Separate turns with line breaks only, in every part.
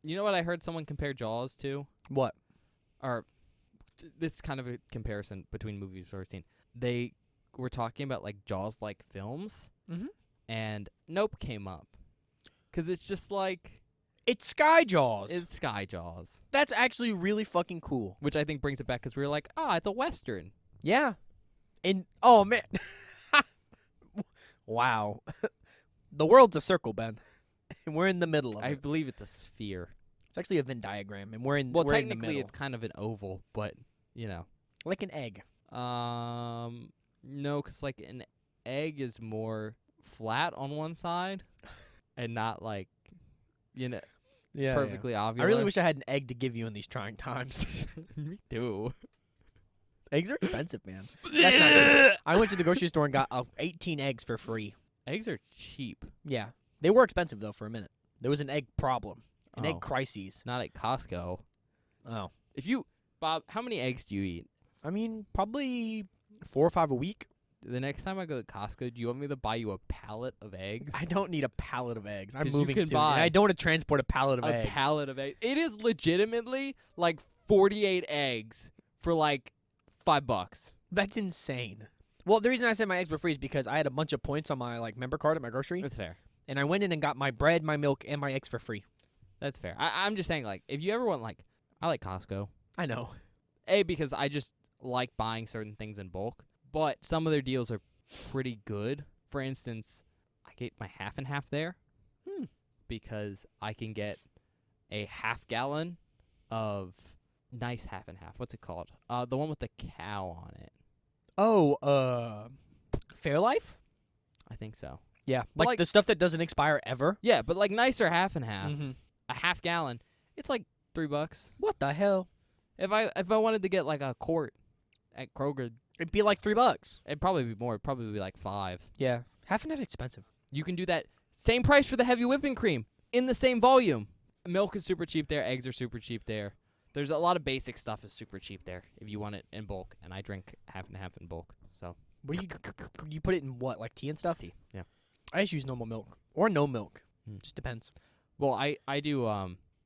You know what I heard someone compare Jaws to?
What?
Or this is kind of a comparison between movies we've seen. They were talking about like Jaws-like films,
Mm-hmm.
and Nope came up. 'Cause it's just like
It's Sky Jaws.
it's Sky Jaws,
That's actually really fucking cool.
which I think brings it back because we were like, it's a Western.
Yeah. And, oh, man. Wow. The world's a circle, Ben. And we're in the middle of
I
it.
believe it's a sphere.
It's actually a Venn diagram, and we're in,
Well,
we're in the
technically,
middle.
it's kind of an oval, but, you know.
Like an egg.
No, 'cause like an egg is more flat on one side and not like,
Yeah.
perfectly
I
ovular.
really wish I had an egg to give you in these trying times.
Me too.
Eggs are expensive, man. That's not true. I went to the grocery store and got 18 eggs for free.
Eggs are cheap.
Yeah. They were expensive, though, for a minute. There was an egg problem. An egg
Oh.
crisis.
Not at Costco.
Oh.
Bob, how many eggs do you eat?
I mean, probably 4 or 5 a week.
The next time I go to Costco, do you want me to buy you a pallet of eggs?
I don't need a pallet of eggs. I'm
'Cause you
moving
can
soon, and
buy
I don't want to transport a pallet of
a
eggs.
pallet of eggs. It is legitimately like 48 eggs for like $5.
That's insane. Well, the reason I said my eggs were free is because I had a bunch of points on my member card at my grocery,
That's fair.
and I went in and got my bread, my milk, and my eggs for free.
That's fair. I'm just saying, like, if you ever want, like, I like Costco.
I know.
Because I just like buying certain things in bulk, but some of their deals are pretty good. For instance, I get my half and half there because I can get a half gallon of nice half and half. What's it called? The one with the cow on it.
Oh, Fairlife?
I think so.
Yeah,
But,
like
like-
the stuff that doesn't expire ever.
Yeah, but like nicer half and half.
Mm-hmm.
A half gallon. It's like $3.
What the hell?
If I wanted to get like a quart at Kroger,
It'd be like $3.
it'd probably be more. It'd probably be like $5.
Yeah, half and half expensive.
You can do that same price for the heavy whipping cream in the same volume. Milk is super cheap there. Eggs are super cheap there. There's a lot of basic stuff is super cheap there if you want it in bulk. And I drink half and half in bulk. So
What do you put it in? What, like tea and stuff?
tea. Yeah.
I just use normal milk or no milk.
Mm.
Just depends.
Well, I do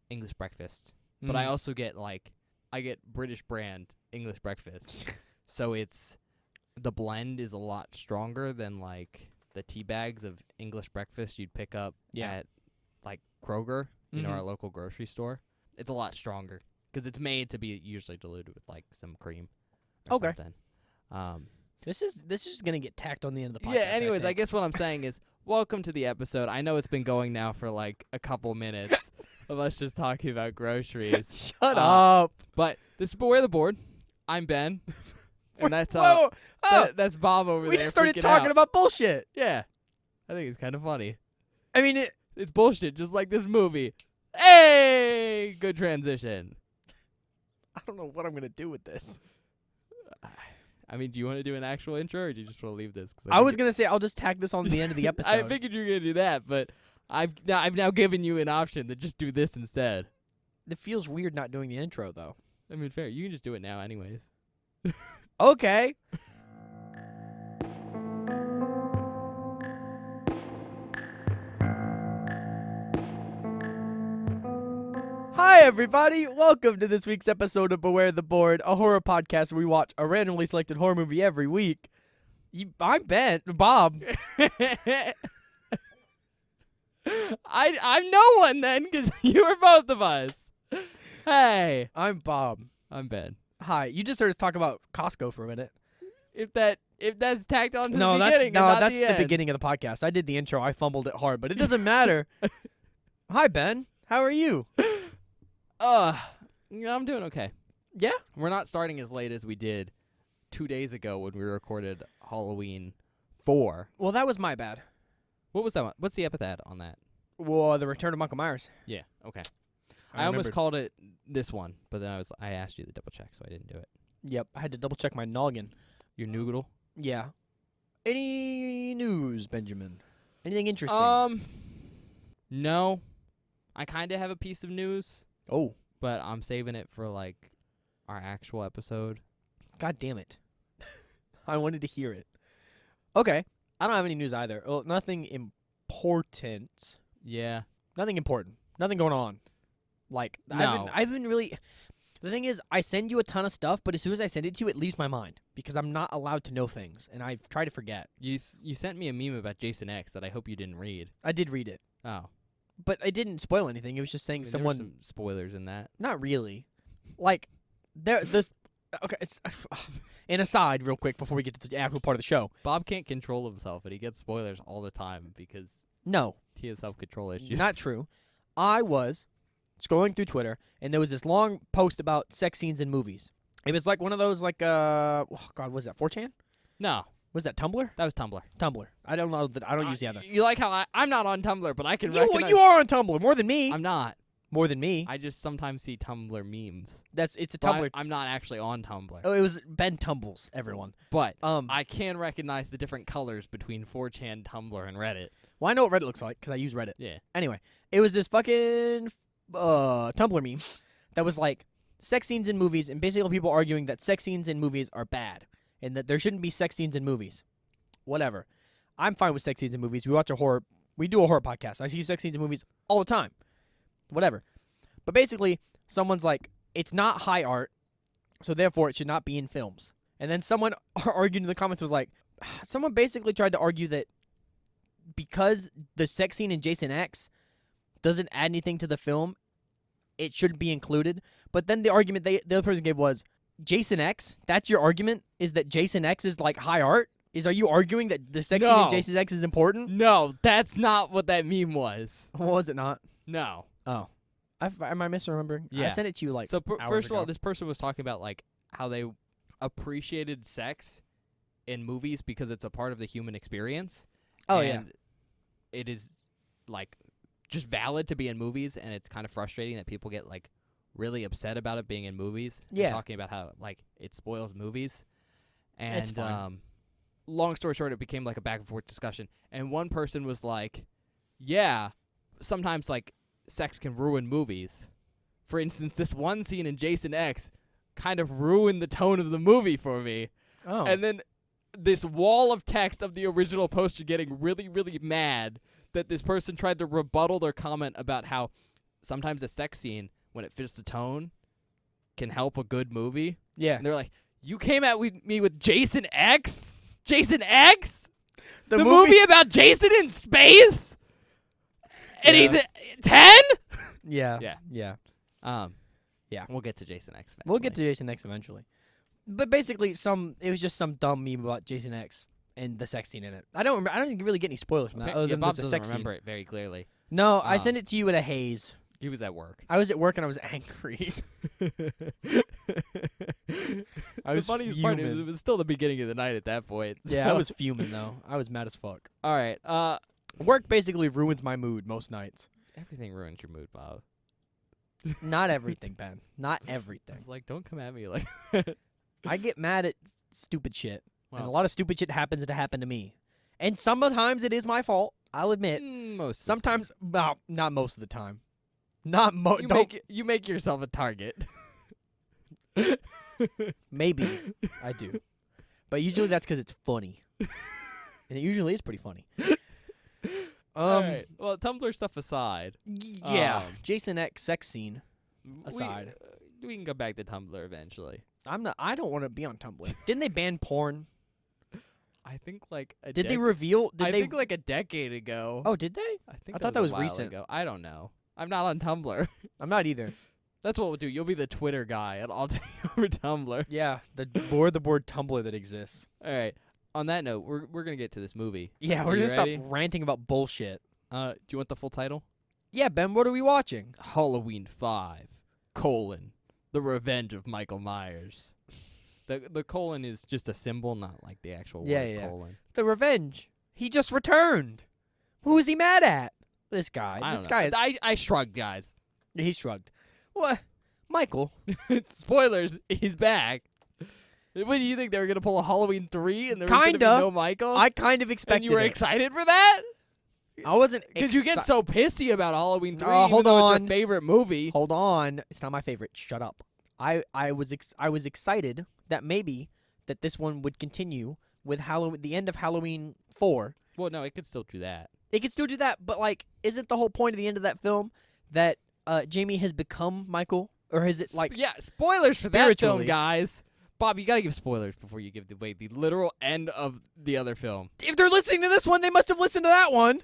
English breakfast, but I also get I get British brand English breakfast. So the blend is a lot stronger than like the tea bags of English breakfast you'd pick up at like Kroger, our local grocery store. It's a lot stronger because it's made to be usually diluted with like some cream or something.
This is gonna get tacked on the end of the podcast.
Yeah, anyways, I
think.
guess what I'm saying is welcome to the episode. I know it's been going now for like a couple minutes of us just talking about groceries.
Shut up.
But this is Beware the Board. I'm Ben. And that's
Whoa! Oh,
that's Bob over there.
we just started
freaking
talking
out.
about bullshit.
Yeah. I think it's kind of funny.
I mean,
It's bullshit, just like this movie. Hey! Good transition.
I don't know what I'm gonna do with this.
I mean, do you want to do an actual intro, or do you just want to leave this? 'Cause
I was gonna say I'll just tag this on the end of the episode.
I figured you were going to do that, but I've now given you an option to just do this instead.
It feels weird not doing the intro though.
I mean, fair. You can just do it now anyways.
Okay. Hi, everybody. Welcome to this week's episode of Beware the Board, a horror podcast where we watch a randomly selected horror movie every week. I'm Bob.
I'm no one then, because you were both of us. Hey.
I'm Bob.
I'm Ben.
Hi. You just heard us talk about Costco for a minute.
If that's tacked on to the
That's
beginning, and not
that's
the
the
end.
beginning of the podcast. I did the intro. I fumbled it hard, but it doesn't matter. Hi, Ben. How are you?
I'm doing okay.
Yeah?
We're not starting as late as we did 2 days ago when we recorded Halloween 4.
Well, that was my bad.
What was that one? What's the epithet on that?
Well, the Return of Michael Myers.
Yeah, okay. I almost called it this one, but then I asked you to double check, so I didn't do it.
Yep, I had to double check my noggin.
Your noodle?
Yeah. Any news, Benjamin? Anything interesting?
No. I kind of have a piece of news,
Oh,
but I'm saving it for like our actual episode.
God damn it. I wanted to hear it. Okay. I don't have any news either. Well, nothing important.
Yeah.
Nothing important. Nothing going on. Like,
No.
I haven't really. The thing is, I send you a ton of stuff, but as soon as I send it to you, it leaves my mind because I'm not allowed to know things, and I try to forget.
You sent me a meme about Jason X that I hope you didn't read.
I did read it,
Oh.
but it didn't spoil anything. It was just
I
saying
mean, there were
someone.
some spoilers in that.
Not really. Like, there's. Okay, it's. An aside, real quick, before we get to the actual part of the show.
Bob can't control himself, and he gets spoilers all the time because
No,
he has self-control issues.
not true. I was scrolling through Twitter, and there was this long post about sex scenes in movies. It was like one of those, like, oh God, what was that, 4chan?
No,
Was that Tumblr?
that was Tumblr.
Tumblr. I don't know that. I don't use the other.
You like how I'm not on Tumblr, but I can recognize.
You are on Tumblr more than me.
I'm not.
More than me.
I just sometimes see Tumblr memes.
It's a
But
Tumblr.
I'm not actually on Tumblr.
Oh, it was Ben Tumbles, everyone.
But
I
I can recognize the different colors between 4chan, Tumblr, and Reddit.
well, I know what Reddit looks like because I use Reddit.
Yeah.
Anyway, it was this fucking Tumblr meme that was like sex scenes in movies, and basically people arguing that sex scenes in movies are bad and that there shouldn't be sex scenes in movies. Whatever. I'm fine with sex scenes in movies. We do a horror podcast. I see sex scenes in movies all the time. Whatever. But basically, someone's like, it's not high art, so therefore it should not be in films. And then someone argued in the comments was like, someone basically tried to argue that because the sex scene in Jason X doesn't add anything to the film, it shouldn't be included. But then the argument the other person gave was, Jason X? That's your argument? Is that Jason X is like high art? Are you arguing that the sex scene in Jason X is important?
No, that's not what that meme was.
What was it not?
No.
Oh. Am I misremembering? I
Yeah.
sent it to you like
So
hours
first of all,
ago.
this person was talking about like how they appreciated sex in movies because it's a part of the human experience.
Oh,
and
yeah.
It is like just valid to be in movies, and it's kind of frustrating that people get like really upset about it being in movies. And
Yeah.
talking about how like it spoils movies. And
It's fine.
long story short, it became like a back and forth discussion. And one person was like, "Yeah, sometimes like sex can ruin movies. For instance, this one scene in Jason X kind of ruined the tone of the movie for me."
Oh.
And then this wall of text of the original poster getting really, really mad that this person tried to rebuttal their comment about how sometimes a sex scene, when it fits the tone, can help a good movie.
yeah.
And they're like, "You came at me with Jason X? Jason X? The movie about Jason in space? And
Yeah.
he's 10?"
Yeah.
Yeah.
Yeah. Yeah.
We'll get to Jason X eventually.
We'll get to Jason X eventually. But basically, it was just some dumb meme about Jason X and the sex scene in it. I don't really get any spoilers from that. Other than
Bob
there's a
doesn't
sex
remember
scene.
it very clearly.
No, I
Um,
sent it to you in a haze.
He was at work.
I was at work and I was angry. I was
the funniest part is
fuming.
it was still the beginning of the night at that point.
Yeah, I
so-
was fuming though. I was mad as fuck.
All right.
Work basically ruins my mood most nights.
Everything ruins your mood, Bob.
Not everything, Ben. Not
I
everything.
was like, don't come at me like.
I get mad at stupid shit. And a
Well,
lot of stupid shit happens to happen to me. And sometimes it is my fault. I'll admit.
most.
Sometimes, well, not most of the time. Not most.
You make yourself a target.
Maybe I do, but usually that's because it's funny, and it usually is pretty funny.
All right. Well, Tumblr stuff aside.
Yeah.
Um,
Jason X sex scene aside.
We can go back to Tumblr eventually.
I don't want to be on Tumblr. Didn't they ban porn?
I think like a
Did they reveal? Did
I
they?
think like a decade ago.
Oh, did they?
I think
I thought
a
that was
while
recent.
ago. I don't know. I'm not on Tumblr.
I'm not either.
That's what we'll do. You'll be the Twitter guy, and I'll take over Tumblr.
Yeah, the board Tumblr that exists.
All right. On that note, we're gonna get to this movie.
Yeah,
Are
we're
you
gonna stop
ready?
ranting about bullshit.
Do you want the full title?
Yeah, Ben, what are we watching?
Halloween 5: The Revenge of Michael Myers. The colon is just a symbol, not like the actual
Yeah,
word
yeah.
colon.
The Revenge. He just returned. Who is he mad at? This guy.
I
This
don't know.
guy is.
I shrugged, guys.
He shrugged. What? Michael.
Spoilers, he's back. What do you think, they were gonna pull a Halloween 3 and there was gonna be
Kinda.
no Michael?
I kind of
and
expected
you were
it.
excited for that?
I wasn't.
Because you get so pissy about Halloween 3, even
hold
though it's
on.
your favorite movie.
Hold on. It's not my favorite. Shut up. I was excited that maybe that this one would continue with the end of Halloween 4.
Well, no, it could still do that.
It could still do that, but like, isn't the whole point of the end of that film that Jamie has become Michael, or is it like
yeah, spoilers for that film,
spiritually?
guys. Bob, you gotta give spoilers before you give the literal end of the other film.
if they're listening to this one, they must have listened to that one.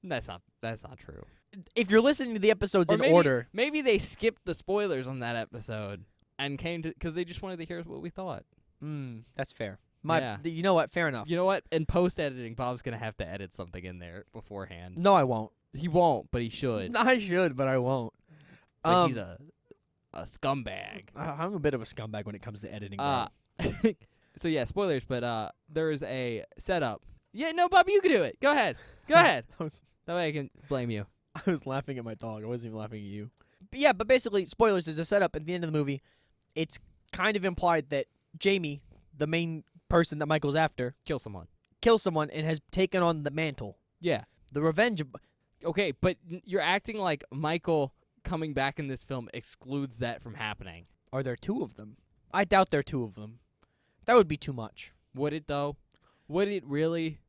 That's not true.
If you're listening to the episodes
Or
in
maybe,
order,
maybe they skipped the spoilers on that episode and came to because they just wanted to hear what we thought.
that's fair.
Yeah.
You know what? Fair enough.
You know what? In post editing, Bob's gonna have to edit something in there beforehand.
No, I won't.
He won't, but he should.
I should, but I won't.
Like he's a scumbag.
I'm a bit of a scumbag when it comes to editing.
So yeah, spoilers, but there is a setup. Yeah, no, Bob, you can do it. Go ahead. Go ahead. That way I can blame you.
I was laughing at my dog. I wasn't even laughing at you. But yeah, but basically, spoilers is a setup at the end of the movie. It's kind of implied that Jamie, the main person that Michael's after,
Kill someone.
kills someone and has taken on the mantle.
Yeah.
The revenge of...
Okay, but you're acting like Michael coming back in this film excludes that from happening.
Are there two of them? I doubt there are two of them. That would be too much.
Would it, though? Would it really?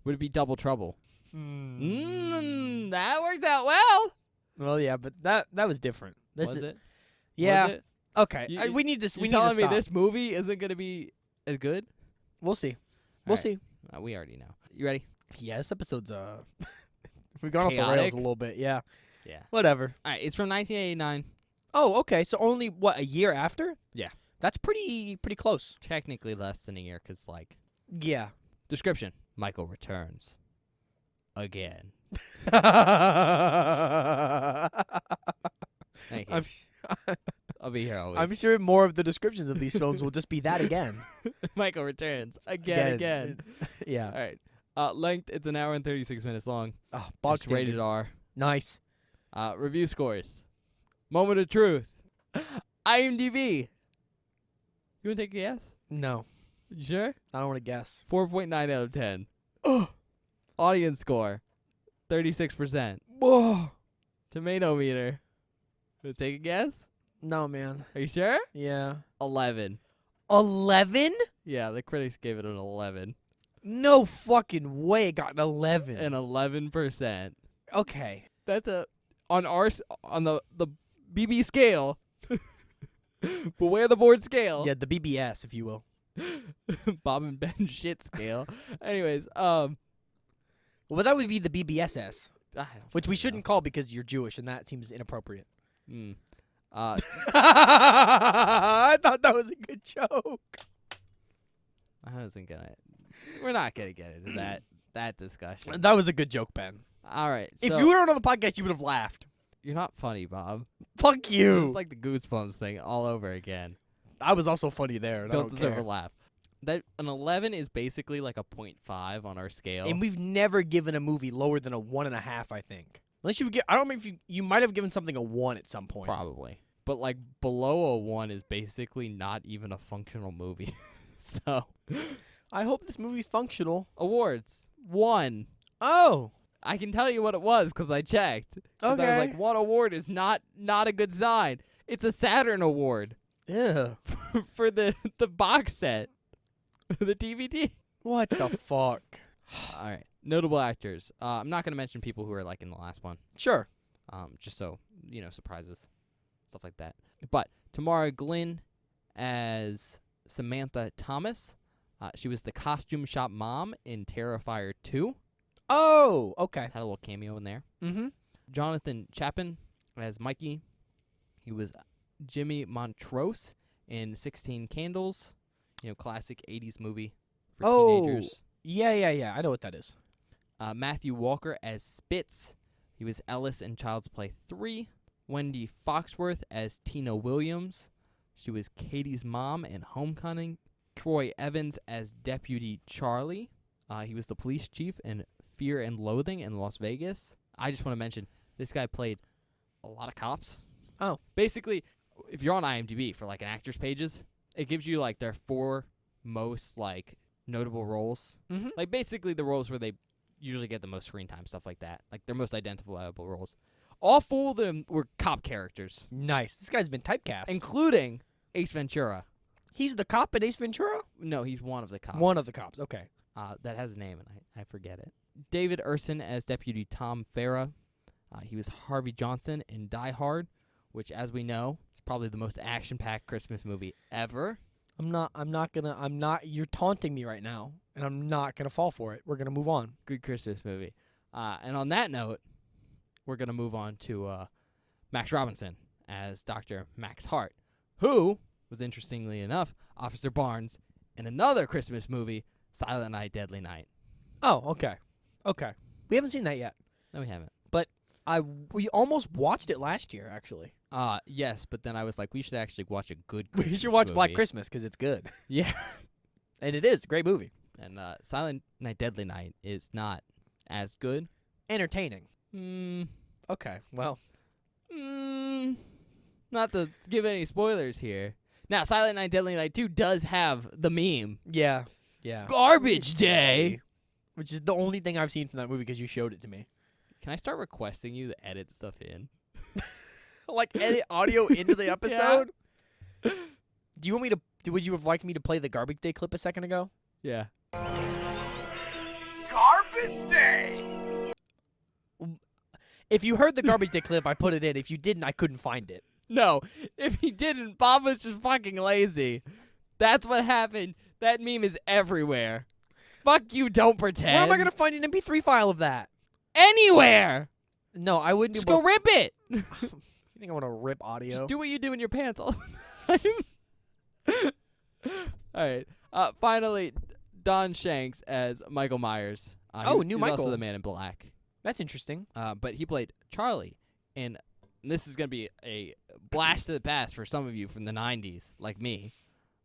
Would it be double trouble? That worked out well.
Well, yeah, but that was different.
Was it?
Yeah.
Was it?
Okay. We need to.
You
We need to
telling me
stop.
this movie isn't gonna be as good?
We'll see.
All right.
See.
We already know. You ready?
Yeah, this episode's we've gone off the
Chaotic?
rails a little bit. Yeah.
Yeah.
Whatever.
All right. It's from 1989.
Oh, okay. So only what, a year after?
Yeah.
That's pretty close.
Technically less than a year, cause like
Yeah.
description: Michael returns again. Thank you. I'll be here all week.
I'm sure more of the descriptions of these films will just be that again.
Michael returns again.
Yeah.
All right. Length: it's an hour and 36 minutes long.
Oh, box
It's rated R.
Nice.
Review scores. Moment of truth. IMDb. You want to take a guess?
No,
You sure?
I don't want to guess.
4.9 out of 10. Audience score. 36%.
Whoa.
Tomato meter. Want to take a guess?
No, man.
Are you sure?
Yeah.
11.
11?
Yeah, the critics gave it an 11.
No fucking way. It got an 11.
An 11%.
Okay.
That's on the BB scale. Beware the board scale.
Yeah, the BBS, if you will.
Bob and Ben shit scale. Anyways,
Well, that would be the BBSS,
I don't
which we
fucking
shouldn't call because you're Jewish, and that seems inappropriate.
know.
I thought that was a good joke.
I wasn't gonna. We're not gonna get into that discussion.
That was a good joke, Ben.
All right.
If
so
you weren't on the podcast, you would have laughed.
you're not funny, Bob.
Fuck you.
It's like the Goosebumps thing all over again.
I was also funny there. And I
Don't
don't
deserve
care.
a laugh. That an 11 is basically like a 0.5 on our scale.
And we've never given a movie lower than a 1.5, I think. Unless you I don't know if you might have given something a 1 at some point.
Probably. But like below a 1 is basically not even a functional movie. So
I hope this movie's functional.
awards. 1.
Oh.
I can tell you what it was because I checked. 'Cause I was like, 1 award is not a good sign. It's a Saturn award
Yeah.
for the box set. The DVD.
What the fuck?
All right. Notable actors. I'm not going to mention people who are like in the last one.
Sure.
Just so, surprises. Stuff like that. But Tamara Glynn as Samantha Thomas. She was the costume shop mom in Terrifier 2.
Oh, okay.
Had a little cameo in there.
Mm-hmm.
Jonathan Chapin as Mikey. He was Jimmy Montrose in 16 Candles. Classic 80s movie for teenagers.
Yeah. I know what that is.
Matthew Walker as Spitz. He was Ellis in Child's Play 3. Wendy Foxworth as Tina Williams. She was Katie's mom in Homecoming. Troy Evans as Deputy Charlie. He was the police chief in Fear and Loathing in Las Vegas. I just want to mention, this guy played a lot of cops.
Oh.
Basically, if you're on IMDb for like an actor's pages, it gives you like their 4 most like notable roles.
Mm-hmm.
Like basically the roles where they usually get the most screen time, stuff like that. Like their most identifiable roles. All 4 of them were cop characters,
Nice. This guy's been typecast.
including Ace Ventura.
He's the cop in Ace Ventura?
No, he's one of the cops.
One of the cops. Okay.
That has a name, and I forget it. David Urson as Deputy Tom Farah. He was Harvey Johnson in Die Hard, which, as we know, is probably the most action-packed Christmas movie ever.
You're taunting me right now, and I'm not gonna fall for it. We're gonna move on.
Good Christmas movie. And on that note, we're going to move on to Max Robinson as Dr. Max Hart, who was, interestingly enough, Officer Barnes in another Christmas movie, Silent Night, Deadly Night.
Oh, okay. Okay. We haven't seen that yet.
No, we haven't.
But we almost watched it last year, actually.
Yes, but then I was like, we should actually watch a good
We
Christmas
should watch
movie.
Black Christmas because it's good.
Yeah.
And it is a great movie.
And Silent Night, Deadly Night is not as good.
Entertaining. Okay, well.
Not to give any spoilers here. Now, Silent Night, Deadly Night 2 does have the meme.
Yeah. Yeah.
Garbage Day!
Which is the only thing I've seen from that movie because you showed it to me.
Can I start requesting you to edit stuff in?
Like, edit audio into the episode? Do you want me to... Would you have liked me to play the Garbage Day clip a second ago?
Yeah.
Garbage Day!
If you heard the Garbage Day clip, I put it in. If you didn't, I couldn't find it.
No, if he didn't, Bob was just fucking lazy. That's what happened. That meme is everywhere. Fuck you, don't pretend.
Where am I going to find an MP3 file of that?
Anywhere!
No, I wouldn't
Just
be
go
able...
rip it!
You think I want to rip audio?
Just do what you do in your pants all the time. Alright. Finally, Don Shanks as Michael Myers.
New
he's
Michael.
Also the Man in Black.
That's interesting.
But he played Charlie in... And this is going to be a blast to the past for some of you from the 90s, like me,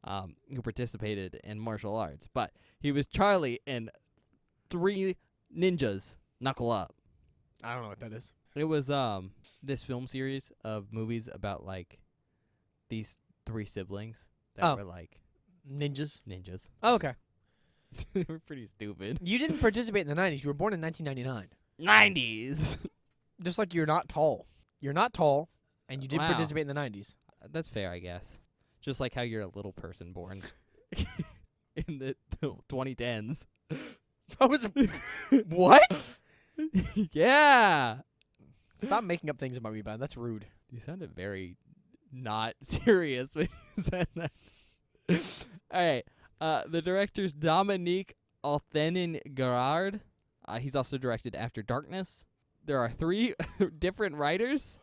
who participated in martial arts. But he was Charlie in Three Ninjas Knuckle Up.
I don't know what that is.
It was this film series of movies about, like, these three siblings that were, like...
Ninjas.
Oh,
okay.
They were pretty stupid.
You didn't participate in the 90s. You were born in 1999.
90s!
Just like you're not tall. You're not tall, and you didn't
Wow.
participate in the 90s.
That's fair, I guess. Just like how you're a little person born in the 2010s.
I was... What?
Yeah!
Stop making up things about me, Ben. That's rude.
You sounded very not serious when you said that. Alright. The director's Dominique Althenin-Gerard. He's also directed After Darkness. There are 3 different writers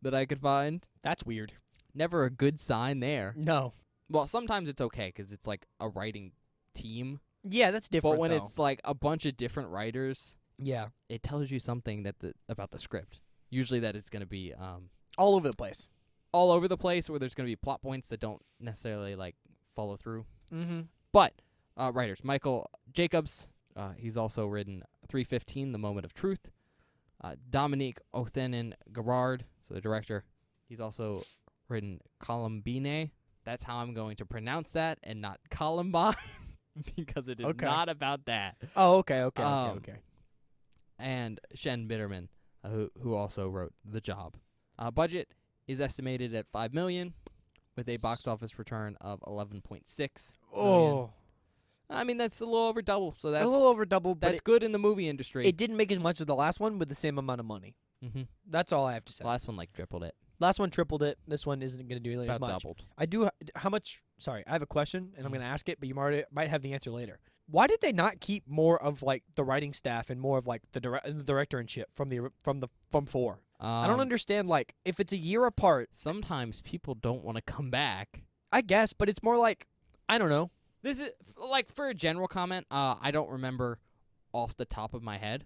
that I could find.
That's weird.
Never a good sign there.
No.
Well, sometimes it's okay because it's like a writing team.
Yeah, that's different,
But when
though.
it's like a bunch of different writers,
Yeah.
it tells you something about the script. Usually that it's going to be
All over the place.
all over the place, or there's going to be plot points that don't necessarily like follow through.
Mm-hmm.
But writers, Michael Jacobs, he's also written 315, The Moment of Truth. Dominique Othenin-Gerard, so the director, he's also written Columbine. That's how I'm going to pronounce that, and not Columbine, because it is
Okay.
not about that.
Oh, okay.
And Shen Bitterman, who also wrote The Job. Budget is estimated at $5 million, with a box office return of 11.6 million.
Oh.
I mean, that's a little over double, so that's
a little over double, but
that's good in the movie industry.
it didn't make as much as the last one with the same amount of money.
Mm-hmm.
That's all I have to say.
The last one like tripled it,
Last one tripled it. This one isn't going to do as
about
much.
doubled.
I do. How much? Sorry, I have a question, and I'm
Mhm.
going to ask it, but you might have the answer later. Why did they not keep more of like the writing staff and more of like the director and shit from 4? I don't understand. Like, if it's a year apart,
Sometimes people don't want to come back.
I guess, but it's more like I don't know.
This is like for a general comment. I don't remember off the top of my head.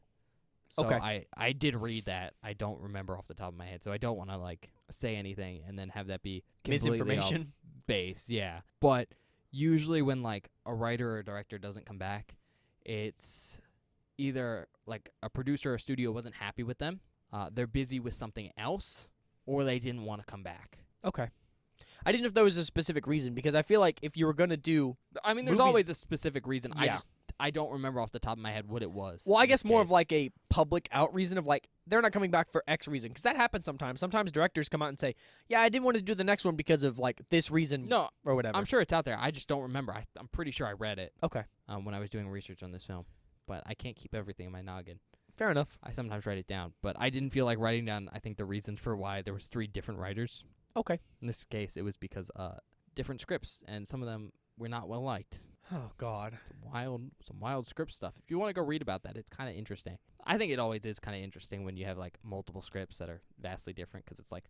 So
Okay.
I did read that. I don't remember off the top of my head, so I don't want to like say anything and then have that be completely off
Misinformation.
base. Yeah, but usually when like a writer or director doesn't come back, it's either like a producer or studio wasn't happy with them, they're busy with something else, or they didn't want to come back.
Okay. I didn't know if there was a specific reason because I feel like if you were gonna do,
I mean, there's
Movies-
always a specific reason.
Yeah.
I don't remember off the top of my head what it was.
well, I
in
guess
this
more of
case.
like a public out reason of like they're not coming back for X reason because that happens sometimes. Sometimes directors come out and say, "Yeah, I didn't want to do the next one because of like this reason
No,
or whatever."
I'm sure it's out there. I just don't remember. I'm pretty sure I read it
Okay.
when I was doing research on this film, but I can't keep everything in my noggin.
Fair enough.
I sometimes write it down, but I didn't feel like writing down, I think, the reasons for why there was 3 different writers.
Okay.
In this case, it was because different scripts, and some of them were not well liked.
Oh God.
Some wild script stuff. If you want to go read about that, it's kind of interesting. I think it always is kind of interesting when you have like multiple scripts that are vastly different, because it's like,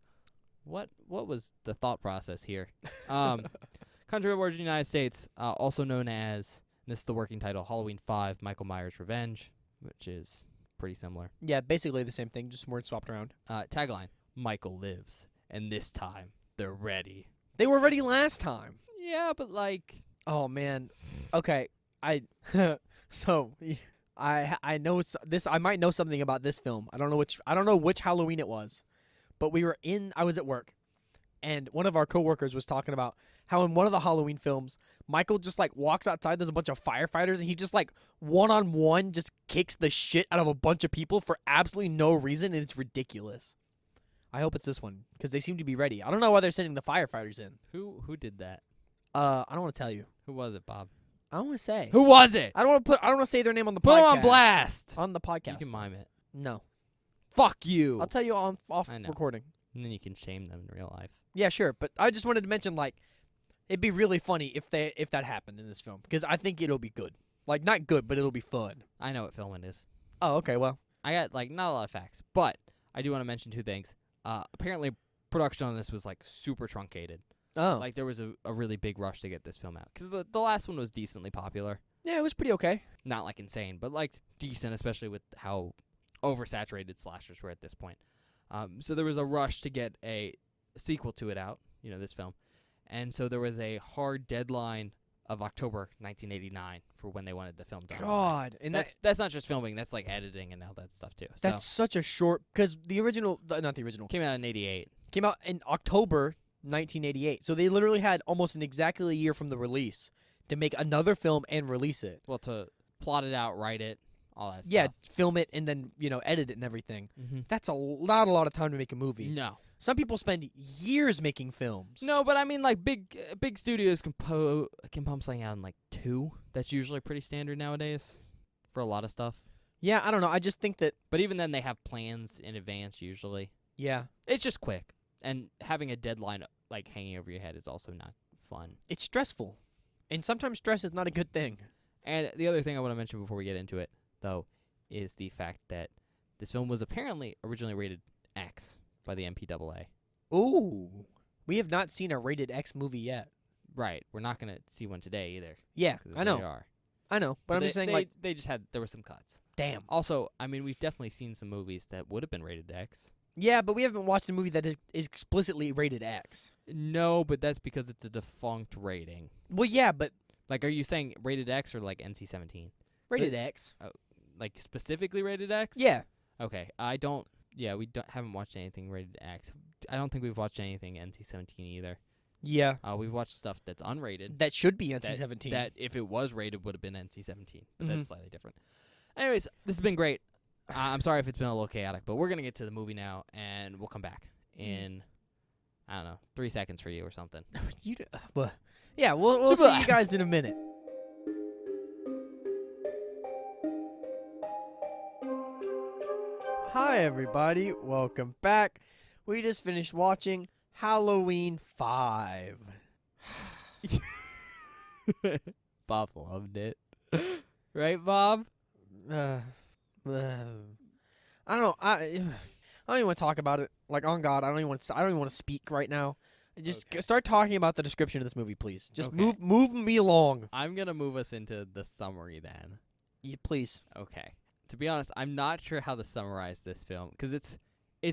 what was the thought process here? Country of Origin, United States, also known as, and this is the working title, Halloween 5: Michael Myers' Revenge, which is pretty similar.
Yeah, basically the same thing, just words swapped around.
Tagline: Michael lives, and this time they're ready.
They were ready last time.
Yeah, but like,
Oh man. Okay. I know this. I might know something about this film. I don't know which Halloween it was, but I was at work, and one of our coworkers was talking about how in one of the Halloween films, Michael just like walks outside. There's a bunch of firefighters, and he just like one-on-one just kicks the shit out of a bunch of people for absolutely no reason, and it's ridiculous. I hope it's this one because they seem to be ready. I don't know why they're sending the firefighters in.
who did that?
I don't want to tell you.
Who was it, Bob?
I don't want to say.
Who was it?
I don't want to say their name on the
Put
podcast.
them on blast.
On the podcast.
You can mime it.
No.
Fuck you.
I'll tell you off
I know.
recording.
And then you can shame them in real life.
Yeah, sure. But I just wanted to mention, like, it'd be really funny if that happened in this film because I think it'll be good. Like, not good, but it'll be fun.
I know what film it is.
Oh, okay. Well,
I got like not a lot of facts, but I do want to mention 2 things. Apparently, production on this was like super truncated.
oh,
Like there was a really big rush to get this film out because the last one was decently popular.
yeah, it was pretty okay.
Not like insane, but like decent, especially with how oversaturated slashers were at this point. So there was a rush to get a sequel to it out, this film. And so there was a hard deadline of October 1989 for when they wanted the film done.
God, and
That's not just filming, that's like editing and all that stuff too.
that's such a short because the original, not the original,
Came out in 88.
came out in October 1988. So they literally had almost exactly a year from the release to make another film and release it.
Well, to plot it out, write it, all that
Yeah,
stuff.
film it and then edit it and everything.
Mm-hmm.
That's not a lot of time to make a movie.
No.
Some people spend years making films.
No, but I mean, like, big studios can pump something out in, like, 2. That's usually pretty standard nowadays for a lot of stuff.
Yeah, I don't know. I just think that,
But even then, they have plans in advance, usually.
yeah,
It's just quick. And having a deadline, like, hanging over your head is also not fun.
it's stressful. And sometimes stress is not a good thing.
And the other thing I want to mention before we get into it, though, is the fact that this film was apparently originally rated X by the MPAA.
Ooh. We have not seen a rated X movie yet.
Right. We're not going to see one today either.
Yeah,
'Cause
I
they
know.
are.
I know. But I'm just saying, like,
they just had, there were some cuts.
damn.
Also, I mean, we've definitely seen some movies that would have been rated X.
Yeah, but we haven't watched a movie that is explicitly rated X.
No, but that's because it's a defunct rating.
Well, yeah, but
Like, are you saying rated X or like NC-17?
rated X.
Like, specifically rated X?
Yeah.
Okay. We haven't watched anything rated X. I don't think we've watched anything NC-17 either.
Yeah.
We've watched stuff that's unrated.
That should be NC-17.
That if it was rated would have been NC-17, but
Mhm.
that's slightly different. Anyways, this has been great. I'm sorry if it's been a little chaotic, but we're going to get to the movie now, and we'll come back in, I don't know, 3 seconds for you or something.
Yeah, we'll see you guys in a minute. Hi, everybody. Welcome back. We just finished watching Halloween 5.
Bob loved it. Right, Bob?
I don't know. I don't even want to talk about it. Like, on God, I don't even want to speak right now. Just
Okay.
start talking about the description of this movie, please. Just
Okay.
move me along.
I'm going to move us into the summary then.
Please.
Okay. To be honest, I'm not sure how to summarize this film because it's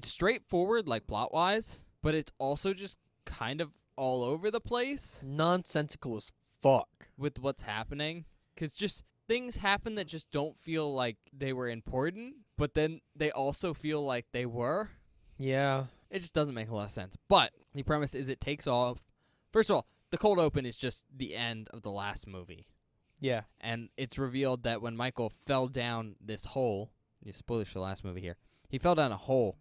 straightforward, like plot-wise, but it's also just kind of all over the place
Nonsensical as fuck.
with what's happening. Because just things happen that just don't feel like they were important, but then they also feel like they were.
Yeah.
It just doesn't make a lot of sense. But the premise is it takes off. First of all, the cold open is just the end of the last movie.
Yeah.
And it's revealed that when Michael fell down this hole, spoilers for the last movie here, he fell down a hole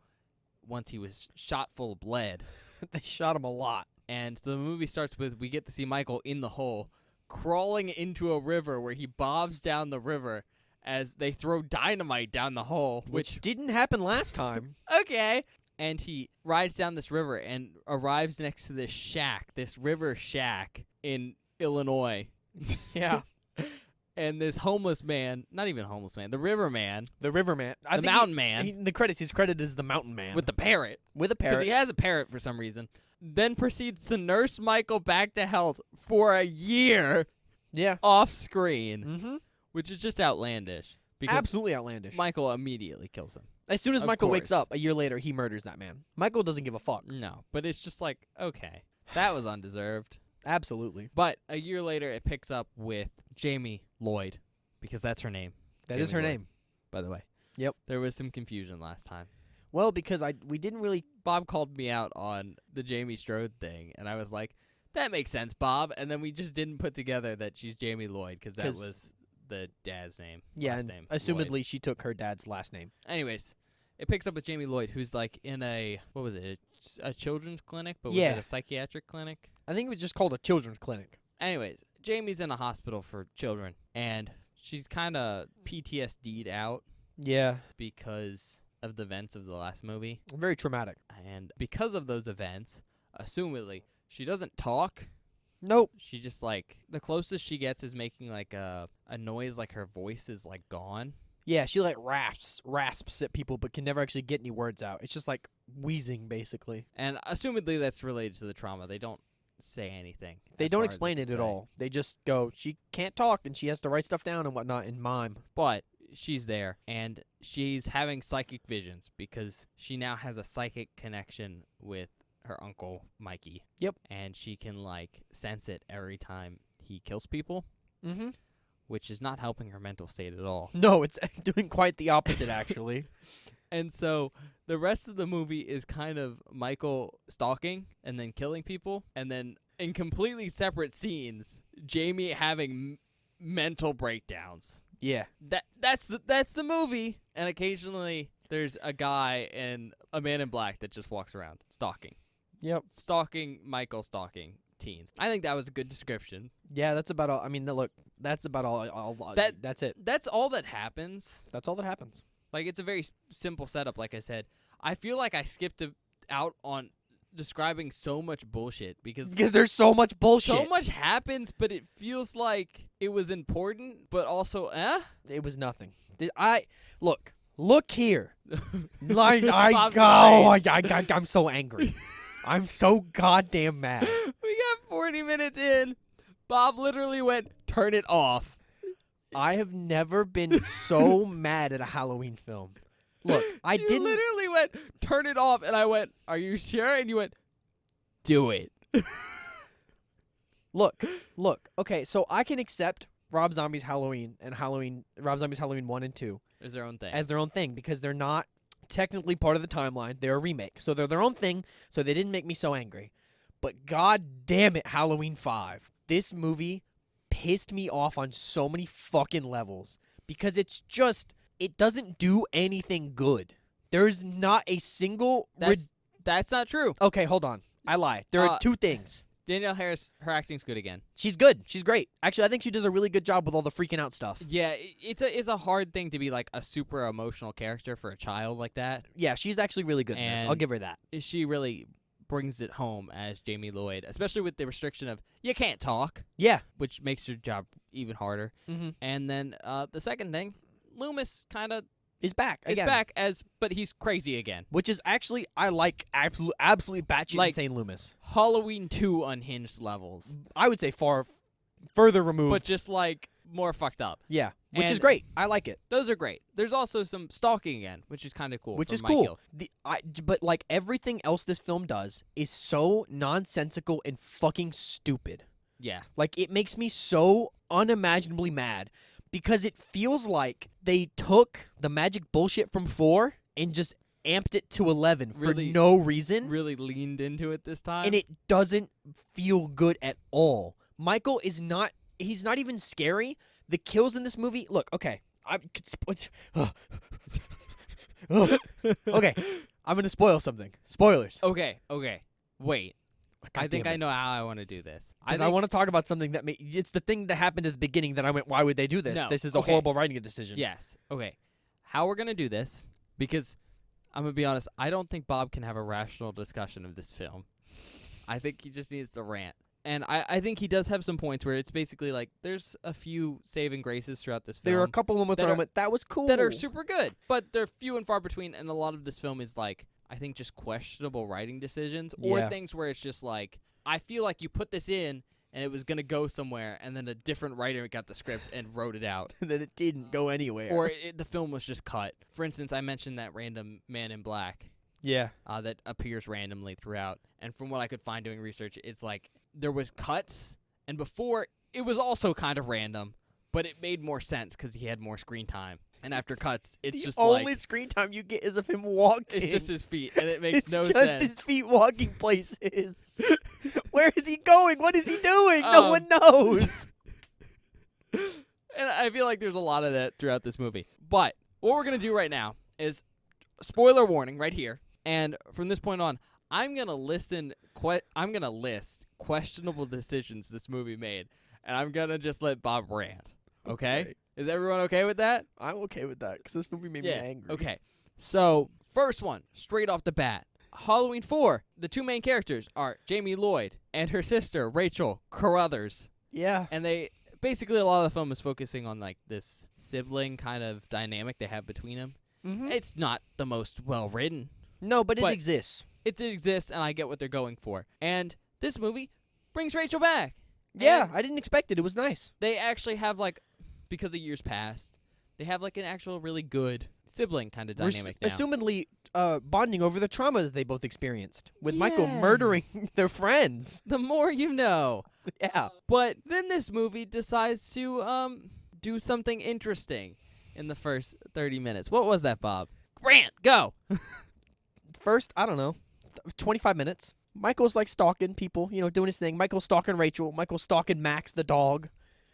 once he was shot full of lead.
They shot him a lot.
And so the movie starts with, we get to see Michael in the hole, crawling into a river where he bobs down the river, as they throw dynamite down the hole,
Which didn't happen last time.
okay. And he rides down this river and arrives next to this shack, this river shack in Illinois.
Yeah.
And this homeless man, not even homeless man, the river man,
The Riverman.
the mountain man
His credit is the Mountain Man.
with the parrot,
with a
because
parrot.
he has a parrot for some reason, then proceeds to nurse Michael back to health for a year
Yeah.
off screen,
Mm-hmm.
which is just outlandish. Because
Absolutely outlandish.
Michael immediately kills him.
As soon as
Of
Michael wakes
course.
up, a year later, he murders that man. Michael doesn't give a fuck.
No, but it's just like, okay, that was undeserved.
Absolutely.
But a year later, it picks up with Jamie Lloyd, because that's her name,
That is
Jamie
her
Lloyd.
name.
by the way.
Yep.
There was some confusion last time.
Well, because we didn't really.
Bob called me out on the Jamie Strode thing, and I was like, that makes sense, Bob. And then we just didn't put together that she's Jamie Lloyd, because that
'Cause-
was the dad's name.
Yeah,
last
and
name,
assumedly
Lloyd.
she took her dad's last name.
Anyways, it picks up with Jamie Lloyd, who's like in a, what was it, a children's clinic, but was
Yeah.
it a psychiatric clinic?
I think it was just called a children's clinic.
Anyways, Jamie's in a hospital for children, and she's kind of PTSD'd out
Yeah.
because of the events of the last movie.
Very traumatic.
And because of those events, assumedly, she doesn't talk.
Nope.
She just, like, the closest she gets is making, like, a noise like her voice is, like, gone.
Yeah, she like rasps at people, but can never actually get any words out. It's just like wheezing, basically.
And assumedly that's related to the trauma. They don't say anything.
They
as
don't
far as
explain
I
it
can
at
say.
all. They just go, she can't talk, and she has to write stuff down and whatnot in mime.
But she's there, and she's having psychic visions because she now has a psychic connection with her uncle, Mikey.
Yep.
And she can, like, sense it every time he kills people,
Mm-hmm.
which is not helping her mental state at all.
No, it's doing quite the opposite, actually.
And so the rest of the movie is kind of Michael stalking and then killing people, and then in completely separate scenes, Jamie having mental breakdowns.
Yeah.
That's the movie. And occasionally there's a guy and a man in black that just walks around stalking.
Yep.
Stalking Michael, stalking teens. I think that was a good description.
Yeah, that's about all. I mean, look, that's about all. That's it.
That's all that happens.
That's all that happens.
Like, it's a very simple setup, like I said. I feel like I skipped out on describing so much bullshit because
there's so much bullshit.
so much happens, but it feels like it was important, but also,
It was nothing. Look here. Like
Bob's
I'm so angry. I'm so goddamn mad.
We got 40 minutes in. Bob literally went, turn it off.
I have never been so mad at a Halloween film. Look, I
You
didn't.
literally went, turn it off, and I went, are you sure? And you went, do it.
Look. Okay, so I can accept Rob Zombie's Halloween and Rob Zombie's Halloween 1 and 2
It's their own thing.
as their own thing because they're not technically part of the timeline. They're a remake. So they're their own thing, so they didn't make me so angry. But god damn it, Halloween 5. This movie pissed me off on so many fucking levels because it doesn't do anything good. There's not a single
That's not true.
Okay, hold on. I lied. There are two things.
Danielle Harris, her acting's good again.
She's good. She's great. Actually, I think she does a really good job with all the freaking out stuff.
Yeah, it's a hard thing to be like a super emotional character for a child like that.
Yeah, she's actually really good in this. I'll
And-
give her that.
She really brings it home as Jamie Lloyd, especially with the restriction of you can't talk,
Yeah.
which makes your job even harder.
Mm-hmm.
And then the second thing, Loomis kind of
Is back
is
again.
back but he's crazy again.
Which is actually, I like absolutely batshit
Like-
insane Loomis.
Halloween 2 unhinged levels,
I would say further removed.
but just like more fucked up.
Yeah, which is
And-
great. I like it.
Those are great. There's also some stalking again, which is kind of cool.
Which
for
is
Michael.
cool. But like everything else this film does is so nonsensical and fucking stupid.
Yeah.
Like it makes me so unimaginably mad because it feels like they took the magic bullshit from 4 and just amped it to 11
Really-
for no reason.
Really leaned into it this time.
And it doesn't feel good at all. Michael is not. He's not even scary. The kills in this movie. Look, okay. Okay, I'm gonna spoil something. Spoilers.
Okay. Wait. I think I know how I want to do this.
Because I want to talk about something that it's the thing that happened at the beginning that I went, why would they do this?
No,
This is a horrible writing decision.
Yes. Okay. How we're gonna do this? Because I'm gonna be honest. I don't think Bob can have a rational discussion of this film. I think he just needs to rant. And I think he does have some points where it's basically like there's a few saving graces throughout this film.
There are a couple moments where I went, that was cool.
That are super good, but they're few and far between, and a lot of this film is like, I think, just questionable writing decisions or things where it's just like, I feel like you put this in and it was going to go somewhere, and then a different writer got the script and wrote it out.
And then it didn't go anywhere.
Or the film was just cut. For instance, I mentioned that random man in black.
Yeah.
That appears randomly throughout. And from what I could find doing research, it's like there was cuts, and before it was also kind of random, but it made more sense because he had more screen time. And after cuts, it's just
the only screen time you get is of him walking.
It's just his feet, and it makes no sense.
It's just his feet walking places. Where is he going? What is he doing? No one knows.
And I feel like there's a lot of that throughout this movie. But what we're going to do right now is, spoiler warning right here, and from this point on, I'm going to list questionable decisions this movie made, and I'm going to just let Bob rant. Okay? Is everyone okay with that?
I'm okay with that because this movie made me angry.
Okay. So, first one, straight off the bat. Halloween 4, the two main characters are Jamie Lloyd and her sister, Rachel Carruthers.
Yeah.
And they, basically a lot of the film is focusing on like this sibling kind of dynamic they have between them.
Mm-hmm.
It's not the most well-written.
No, but it exists.
It did exist, and I get what they're going for. And this movie brings Rachel back.
Yeah,
and
I didn't expect it. It was nice.
They actually have like, because the years passed, they have like an actual really good sibling kind of dynamic now.
Assumedly bonding over the trauma that they both experienced with Michael murdering their friends.
The more you know.
Yeah.
But then this movie decides to do something interesting in the first 30 minutes. What was that, Bob? Grant, go!
First, I don't know, 25 minutes. Michael's like stalking people, doing his thing. Michael's stalking Rachel. Michael's stalking Max, the dog.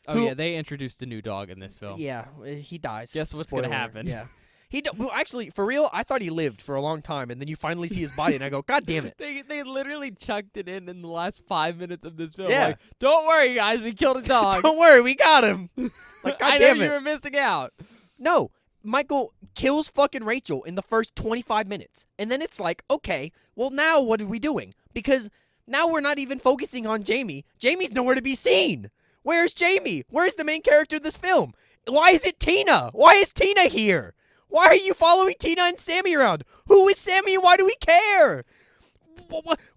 Oh, yeah, they introduced a new dog in this film.
Yeah, he dies.
Guess what's going to happen?
Yeah. Well, actually, for real, I thought he lived for a long time, and then you finally see his body, and I go, God damn it.
They literally chucked it in the last 5 minutes of this film.
Yeah.
Like, don't worry, guys, we killed a dog.
Don't worry, we got him. Like, God
I
damn
know
it.
you were missing out.
No, Michael kills fucking Rachel in the first 25 minutes. And then it's like, okay, well, now what are we doing? Because now we're not even focusing on Jamie. Jamie's nowhere to be seen. Where's Jamie? Where's the main character of this film? Why is it Tina? Why is Tina here? Why are you following Tina and Sammy around? Who is Sammy and why do we care?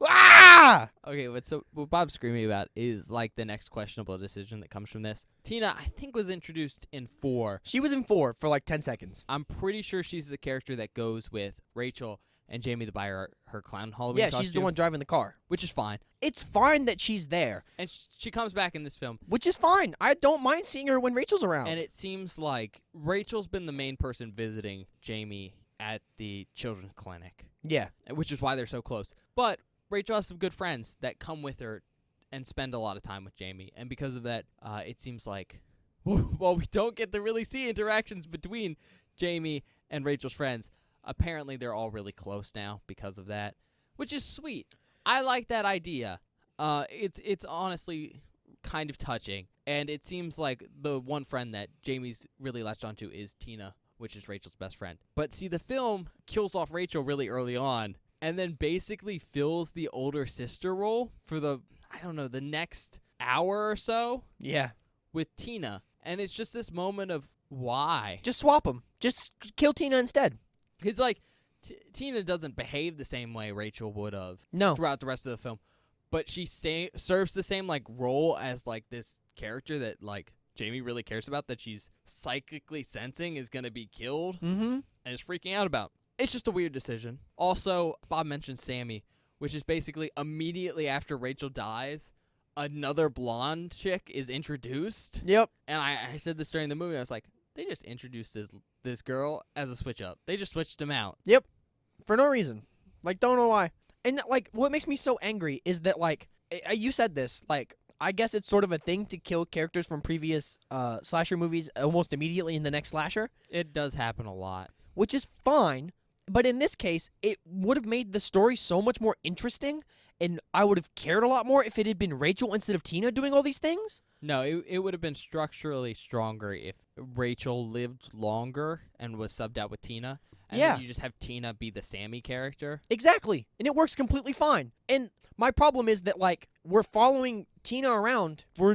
Ah!
Okay, what Bob's screaming about is like the next questionable decision that comes from this. Tina, I think, was introduced in 4.
She was in 4 for like 10 seconds.
I'm pretty sure she's the character that goes with Rachel and Jamie to buy her clown Halloween costume.
Yeah, she's the one driving the car.
Which is fine.
It's fine that she's there.
And she comes back in this film.
Which is fine. I don't mind seeing her when Rachel's around.
And it seems like Rachel's been the main person visiting Jamie at the children's clinic.
Yeah.
Which is why they're so close. But Rachel has some good friends that come with her and spend a lot of time with Jamie. And because of that, it seems like, well, we don't get to really see interactions between Jamie and Rachel's friends. Apparently, they're all really close now because of that, which is sweet. I like that idea. It's honestly kind of touching. And it seems like the one friend that Jamie's really latched onto is Tina, which is Rachel's best friend. But see, the film kills off Rachel really early on and then basically fills the older sister role for the next hour or so.
Yeah.
With Tina. And it's just this moment of why.
Just swap them. Just kill Tina instead.
It's like Tina doesn't behave the same way Rachel would have throughout the rest of the film. But she serves the same like role as like this character that like Jamie really cares about, that she's psychically sensing is going to be killed and is freaking out about. It's just a weird decision. Also, Bob mentioned Sammy, which is basically immediately after Rachel dies, another blonde chick is introduced.
Yep.
And I said this during the movie. I was like, they just introduced this girl as a switch up. They just switched him out.
Yep. For no reason. Like, don't know why. And, like, what makes me so angry is that, like, you said this, like, I guess it's sort of a thing to kill characters from previous slasher movies almost immediately in the next slasher.
It does happen a lot.
Which is fine, But in this case, it would have made the story so much more interesting, and I would have cared a lot more if it had been Rachel instead of Tina doing all these things.
No, it would have been structurally stronger if Rachel lived longer and was subbed out with Tina. And
Yeah.
then you just have Tina be the Sammy character.
Exactly. And it works completely fine. And my problem is that, like, we're following Tina around for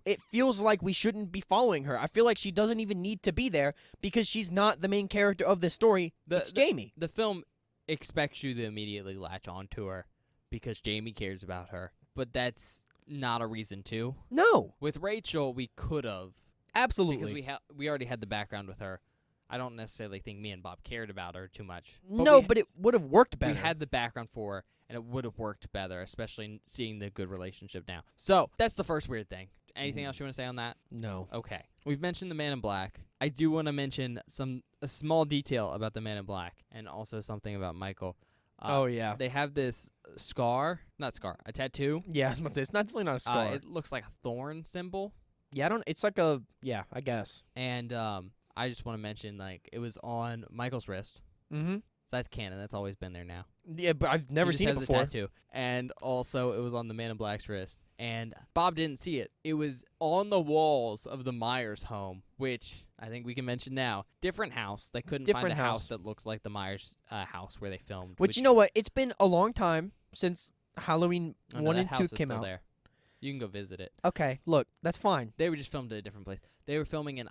it feels like we shouldn't be following her. I feel like she doesn't even need to be there because she's not the main character of this story. It's Jamie.
The film expects you to immediately latch onto her because Jamie cares about her. But that's not a reason to.
No.
With Rachel, we could have.
Absolutely.
Because we already had the background with her. I don't necessarily think me and Bob cared about her too much.
But it would have worked better.
We had the background for her, and it would have worked better, especially seeing the good relationship now. So, that's the first weird thing. Anything else you want to say on that?
No.
Okay. We've mentioned the Man in Black. I do want to mention a small detail about the Man in Black, and also something about Michael.
Oh, yeah.
They have this a tattoo.
Yeah, I was about to say, it's definitely not a scar.
It looks like a thorn symbol.
Yeah, I guess.
And I just want to mention, like, it was on Michael's wrist.
Mm-hmm.
That's canon. That's always been there now.
Yeah, but I've never seen it before.
He just has a tattoo. And also, it was on the Man in Black's wrist. And Bob didn't see it. It was on the walls of the Myers home, which I think we can mention now. Different house. They couldn't find a house that looks like the Myers house where they filmed.
Which, you know what? It's been a long time since Halloween 1 and 2 came out.
There. You can go visit it.
Okay, look, that's fine.
They were just filmed at a different place. They were filming in,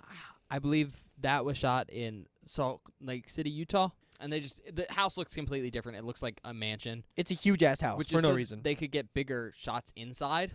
I believe that was shot in Salt Lake City, Utah. And the house looks completely different. It looks like a mansion.
It's a huge-ass house for no reason.
They could get bigger shots inside.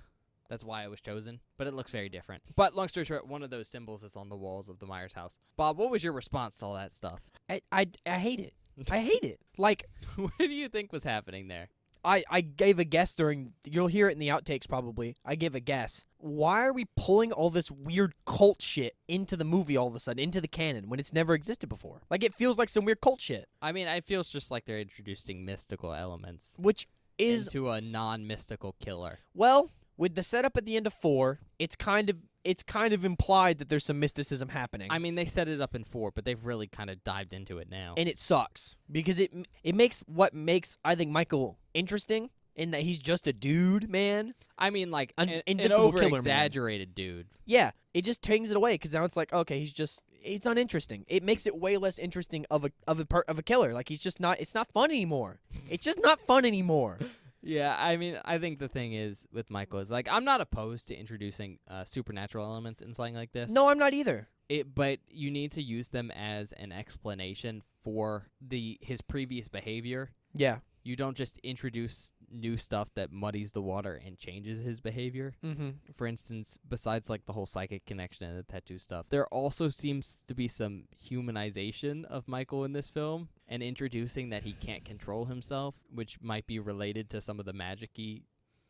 That's why it was chosen. But it looks very different. But long story short, one of those symbols is on the walls of the Myers house. Bob, what was your response to all that stuff?
I hate it. I hate it. Like,
what do you think was happening there?
I gave a guess you'll hear it in the outtakes probably. I gave a guess. Why are we pulling all this weird cult shit into the movie all of a sudden, into the canon, when it's never existed before? Like, it feels like some weird cult shit.
I mean, it feels just like they're introducing mystical elements.
Which is...
into a non-mystical killer.
Well, with the setup at the end of 4, it's kind of implied that there's some mysticism happening.
I mean, they set it up in 4, but they've really kind of dived into it now.
And it sucks. Because it makes what makes, I think, Michael interesting in that he's just a dude, man.
I mean, like, an
invincible killer,
over-exaggerated dude.
Yeah, it just takes it away, because now it's like, okay, it's uninteresting. It makes it way less interesting of a killer. Like, it's not fun anymore. It's just not fun anymore.
Yeah, I mean, I think the thing is with Michael is, like, I'm not opposed to introducing supernatural elements in something like this.
No, I'm not either.
But you need to use them as an explanation for his previous behavior.
Yeah.
You don't just introduce new stuff that muddies the water and changes his behavior.
Mm-hmm.
For instance, besides, like, the whole psychic connection and the tattoo stuff, there also seems to be some humanization of Michael in this film and introducing that he can't control himself, which might be related to some of the magic-y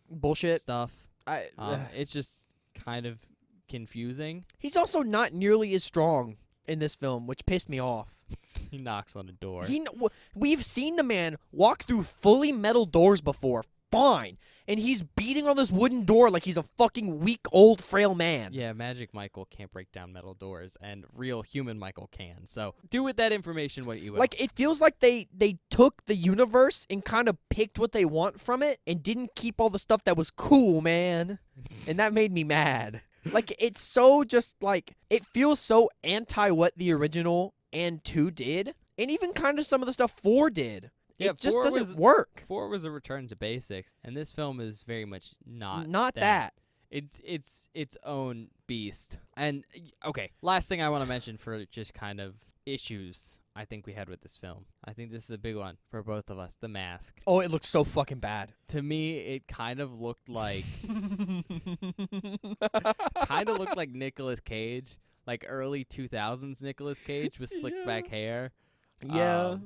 bullshit
stuff. It's just kind of confusing.
He's also not nearly as strong in this film, which pissed me off.
He knocks on a door.
We've seen the man walk through fully metal doors before. Fine. And he's beating on this wooden door like he's a fucking weak, old, frail man.
Yeah, Magic Michael can't break down metal doors, and real human Michael can. So do with that information what you will.
Like, it feels like they took the universe and kind of picked what they want from it and didn't keep all the stuff that was cool, man. And that made me mad. Like, it's so just, like, it feels so anti what the original and 2 did, and even kind of some of the stuff 4 did.
Yeah,
it just doesn't work.
4 was a return to basics, and this film is very much not
that.
It's its own beast. And, okay, last thing I want to mention for just kind of issues I think we had with this film. I think this is a big one for both of us, the mask.
Oh, it looks so fucking bad.
To me, it kind of looked like... Nicolas Cage. Like early 2000s Nicolas Cage with slicked back hair.
Yeah,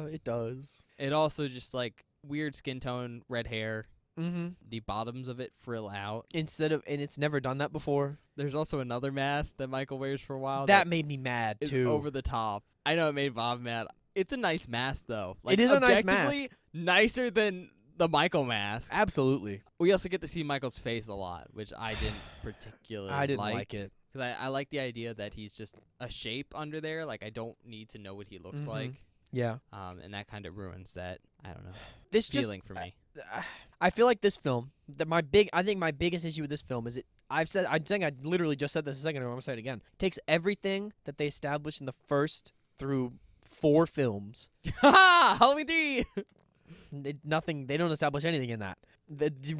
it does.
It also just, like, weird skin tone, red hair.
Mm-hmm.
The bottoms of it frill out.
And it's never done that before.
There's also another mask that Michael wears for a while.
That made me mad, too.
Over the top. I know it made Bob mad. It's a nice mask, though. Like,
it is a nice mask.
Nicer than the Michael mask.
Absolutely.
We also get to see Michael's face a lot, which I didn't particularly
I didn't like it.
Because I like the idea that he's just a shape under there. Like, I don't need to know what he looks like.
Yeah.
And that kind of ruins that, I don't know,
This
feeling for me.
I feel like this film, I think my biggest issue with this film is I think I literally just said this a second ago, I'm going to say it again. It takes everything that they established in the first through 4 films.
Halloween 3!
They don't establish anything in that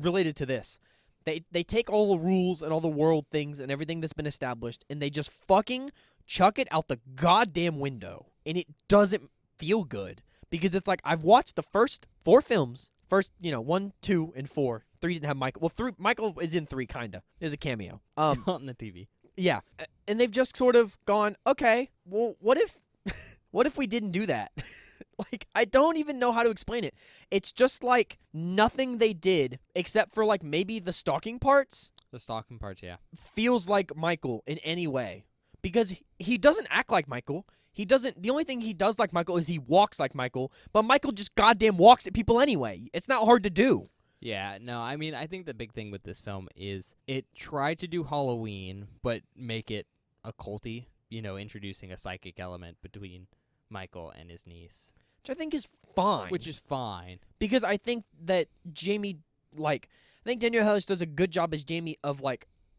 related to this. They take all the rules and all the world things and everything that's been established, and they just fucking chuck it out the goddamn window. And it doesn't feel good. Because it's like, I've watched the first 4 films. First, 1, 2, and 4. 3 didn't have Michael. Well, 3, Michael is in 3, kinda. There's a cameo.
On the TV.
Yeah. And they've just sort of gone, okay, well, what if we didn't do that? Like, I don't even know how to explain it. It's just like nothing they did, except for like maybe the stalking parts.
The stalking parts, yeah.
Feels like Michael in any way. Because he doesn't act like Michael. The only thing he does like Michael is he walks like Michael, but Michael just goddamn walks at people anyway. It's not hard to do.
Yeah, no, I mean, I think the big thing with this film is it tried to do Halloween, but make it occulty, introducing a psychic element between Michael and his niece.
Which I think is fine.
Which is fine.
Because I think that I think Danielle Harris does a good job as Jamie of,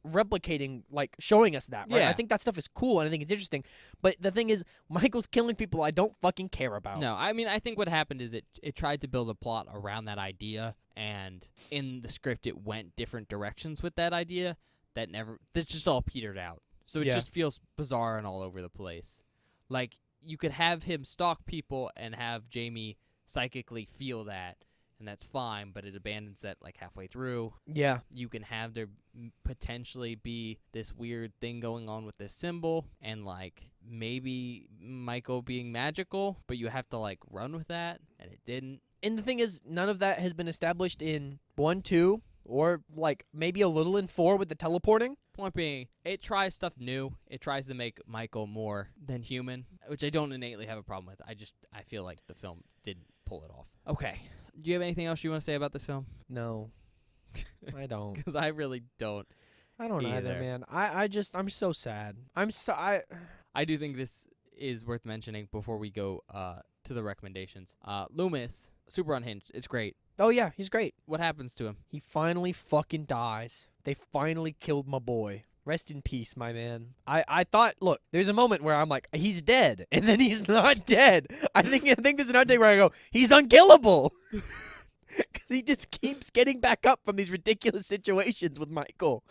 replicating, showing us that, right?
Yeah.
I think that stuff is cool, and I think it's interesting. But the thing is, Michael's killing people I don't fucking care about.
No, I mean, I think what happened is it tried to build a plot around that idea, and in the script it went different directions with that idea that just all petered out. So it just feels bizarre and all over the place. Like, you could have him stalk people and have Jamie psychically feel that, and that's fine, but it abandons that halfway through.
Yeah.
You can have there potentially be this weird thing going on with this symbol, and maybe Michael being magical, but you have to run with that, and it didn't.
And the thing is, none of that has been established in 1, 2, or maybe a little in 4 with the teleporting.
Point being, it tries stuff new. It tries to make Michael more than human, which I don't innately have a problem with. I feel like the film didn't pull it off. Okay. Do you have anything else you want to say about this film?
No. I don't.
Because I really don't.
I don't either, man. I'm so sad.
I do think this is worth mentioning before we go to the recommendations. Loomis, super unhinged. It's great.
Oh, yeah, he's great.
What happens to him?
He finally fucking dies. They finally killed my boy. Rest in peace, my man. I thought, look, there's a moment where I'm like, he's dead. And then he's not dead. I think there's another day where I go, he's unkillable. Because he just keeps getting back up from these ridiculous situations with Michael.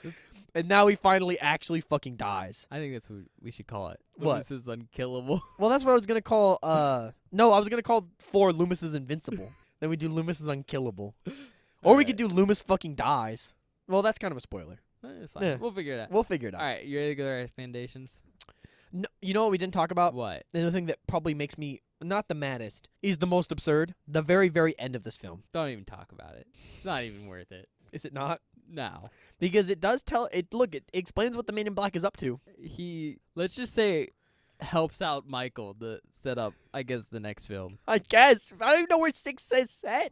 And now he finally actually fucking dies.
I think that's what we should call it.
What?
Loomis is unkillable.
Well, that's what I was going to call, no, I was going to call 4 Loomis is invincible. Then we do Loomis is unkillable. Or we could do Loomis fucking dies. Well, that's kind of a spoiler.
It's fine.
Yeah.
We'll figure it out.
We'll figure it out.
All right, you ready to go to our recommendations?
No, you know what we didn't talk about?
What?
And the thing that probably makes me not the maddest is the most absurd. The very, very end of this film.
Don't even talk about it. It's not even worth it.
Is it not?
No.
Because it does tell it. Look, it explains what the Man in Black is up to.
Let's just say, helps out Michael to set up, I guess, the next film.
I guess. I don't even know where 6 is set.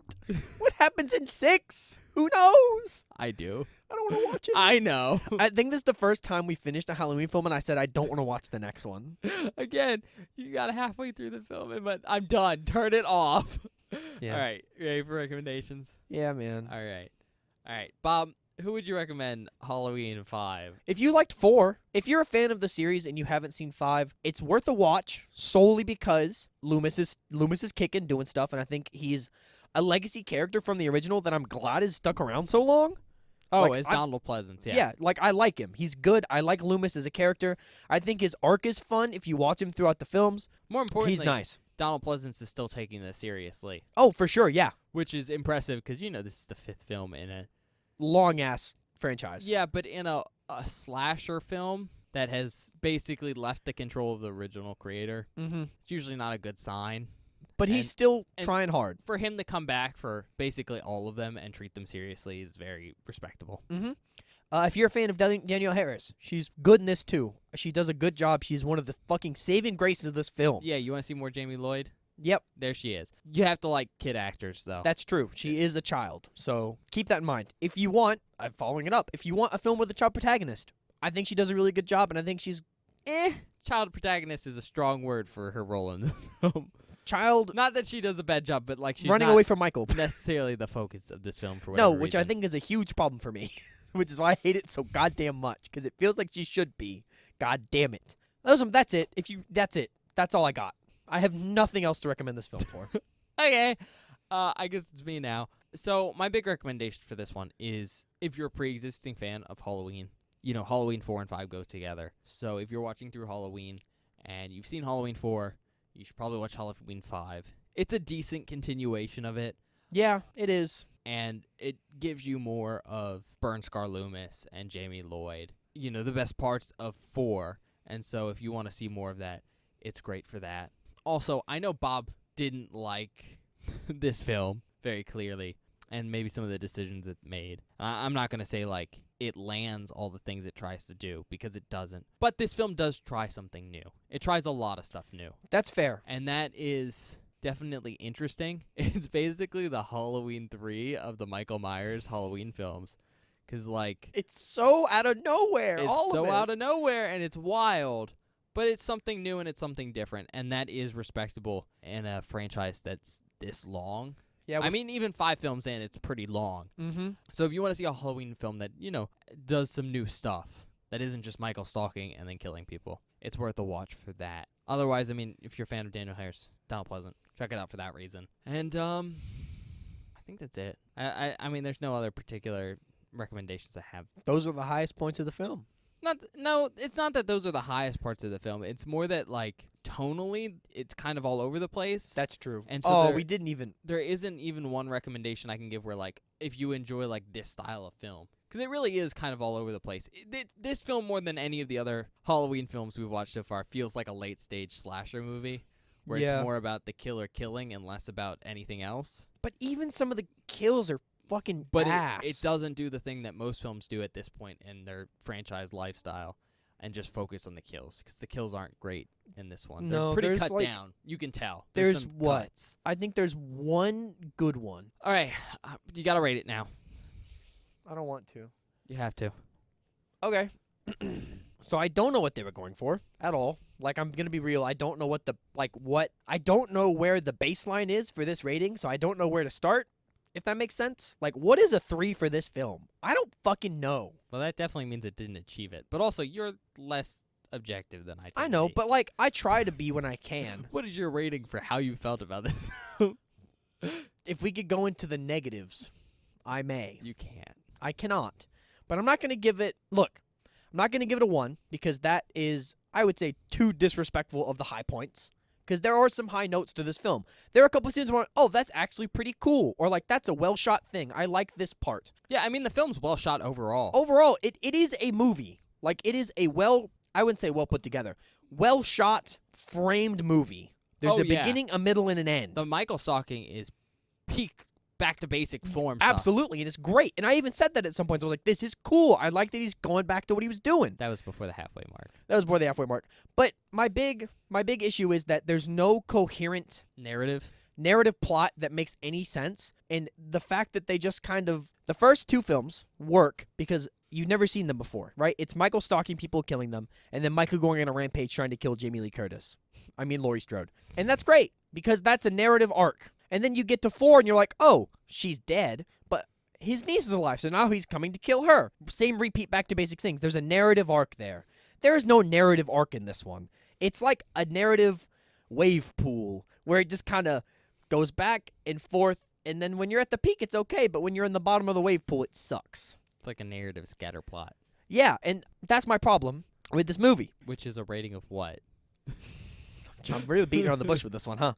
What happens in 6? Who knows?
I do.
I don't want to watch it.
I know.
I think this is the first time we finished a Halloween film, and I said I don't want to watch the next one.
Again, you got halfway through the film, but I'm done. Turn it off.
Yeah.
All right. Ready for recommendations?
Yeah, man.
All right. Bob, who would you recommend Halloween 5?
If you liked 4, if you're a fan of the series and you haven't seen 5, it's worth a watch solely because Loomis is kicking, doing stuff, and I think he's a legacy character from the original that I'm glad is stuck around so long.
Oh, as Donald Pleasance, yeah.
Yeah, I like him. He's good. I like Loomis as a character. I think his arc is fun if you watch him throughout the films.
More importantly,
he's nice.
Donald Pleasance is still taking this seriously.
Oh, for sure, yeah.
Which is impressive because, this is the 5th film in a
long-ass franchise.
Yeah, but in a slasher film that has basically left the control of the original creator, it's usually not a good sign.
But he's still trying hard.
For him to come back for basically all of them and treat them seriously is very respectable.
If you're a fan of Danielle Harris, she's good in this too. She does a good job. She's one of the fucking saving graces of this film.
Yeah, you want to see more Jamie Lloyd?
Yep.
There she is. You have to like kid actors, though.
That's true. She is a child, so keep that in mind. If you want, I'm following it up, if you want a film with a child protagonist, I think she does a really good job, and I think she's
Child protagonist is a strong word for her role in the film.
child
Not that she does a bad job, but like she's
running
not
away from Michael.
necessarily the focus of this film for whatever
No, which I
reason.
think is a huge problem for me, which is why I hate it so goddamn much, because it feels like she should be. God damn it. That's it. That's it. That's all I got. I have nothing else to recommend this film for.
Okay. I guess it's me now. So my big recommendation for this one is if you're a pre-existing fan of Halloween, Halloween 4 and 5 go together. So if you're watching through Halloween and you've seen Halloween 4, you should probably watch Halloween 5. It's a decent continuation of it.
Yeah, it is.
And it gives you more of Burn Scar Loomis and Jamie Lloyd. The best parts of 4. And so if you want to see more of that, it's great for that. Also, I know Bob didn't like this film very clearly, and maybe some of the decisions it made. I'm not going to say, like, it lands all the things it tries to do, because it doesn't. But this film does try something new. It tries a lot of stuff new.
That's fair.
And that is definitely interesting. It's basically the Halloween 3 of the Michael Myers Halloween films. Because, like...
It's so out of nowhere.
It's so out of nowhere, and it's wild. But it's something new, and it's something different. And that is respectable in a franchise that's this long.
Yeah,
I mean, even 5 films in, it's pretty long.
Mm-hmm.
So if you want to see a Halloween film that, does some new stuff, that isn't just Michael stalking and then killing people, it's worth a watch for that. Otherwise, I mean, if you're a fan of Daniel Harris, Donald Pleasant, check it out for that reason. And, I think that's it. I mean, there's no other particular recommendations I have.
Those are the highest points of the film.
No, it's not that those are the highest parts of the film. It's more that, like, tonally, it's kind of all over the place.
That's true.
And so
we didn't even...
There isn't even one recommendation I can give where, like, if you enjoy, like, this style of film. Because it really is kind of all over the place. This film, more than any of the other Halloween films we've watched so far, feels like a late-stage slasher movie. Where it's more about the killer killing and less about anything else.
But even some of the kills are fucking
But
ass.
it doesn't do the thing that most films do at this point in their franchise lifestyle and just focus on the kills, because the kills aren't great in this one.
No,
they're pretty
there's,
cut
like,
down. You can tell.
there's
some
what?
cuts.
I think there's one good one.
All right. You got to rate it now.
I don't want to.
You have to.
Okay. So I don't know what they were going for at all. Like, I'm going to be real. I don't know I don't know where the baseline is for this rating, so I don't know where to start, if that makes sense. Like, what is a 3 for this film? I don't fucking know.
Well, that definitely means it didn't achieve it. But also, you're less objective than I tend
I
to
know,
be.
but, like, I try to be when I can.
What is your rating for how you felt about this?
If we could go into the negatives, I may.
You can't.
I cannot. But I'm not going to give it... Look, I'm not going to give it a 1, because that is, I would say, too disrespectful of the high points. Because there are some high notes to this film. There are a couple scenes where, oh, that's actually pretty cool. Or, like, that's a well-shot thing. I like this part.
Yeah, I mean, the film's well shot overall.
Overall, it is a movie. Like, it is a I wouldn't say well put together, well-shot, framed movie. There's a beginning, a middle, and an end.
The Michael stalking is peak back to basic form stuff.
Absolutely, and it's great. And I even said that at some points. I was like, this is cool. I like that he's going back to what he was doing.
That was before the halfway mark.
That was before the halfway mark. But my big issue is that there's no coherent narrative plot that makes any sense. And the fact that they just kind of... The first 2 films work because you've never seen them before, right? It's Michael stalking people, killing them, and then Michael going on a rampage trying to kill Jamie Lee Curtis. I mean, Laurie Strode. And that's great because that's a narrative arc. And then you get to 4 and you're like, oh, she's dead, but his niece is alive, so now he's coming to kill her. Same repeat back to basic things. There's a narrative arc there. There is no narrative arc in this one. It's like a narrative wave pool where it just kind of goes back and forth, and then when you're at the peak, it's okay, but when you're in the bottom of the wave pool, it sucks.
It's like a narrative scatter plot.
Yeah, and that's my problem with this movie.
Which is a rating of what?
I'm really beating around the bush with this one, huh?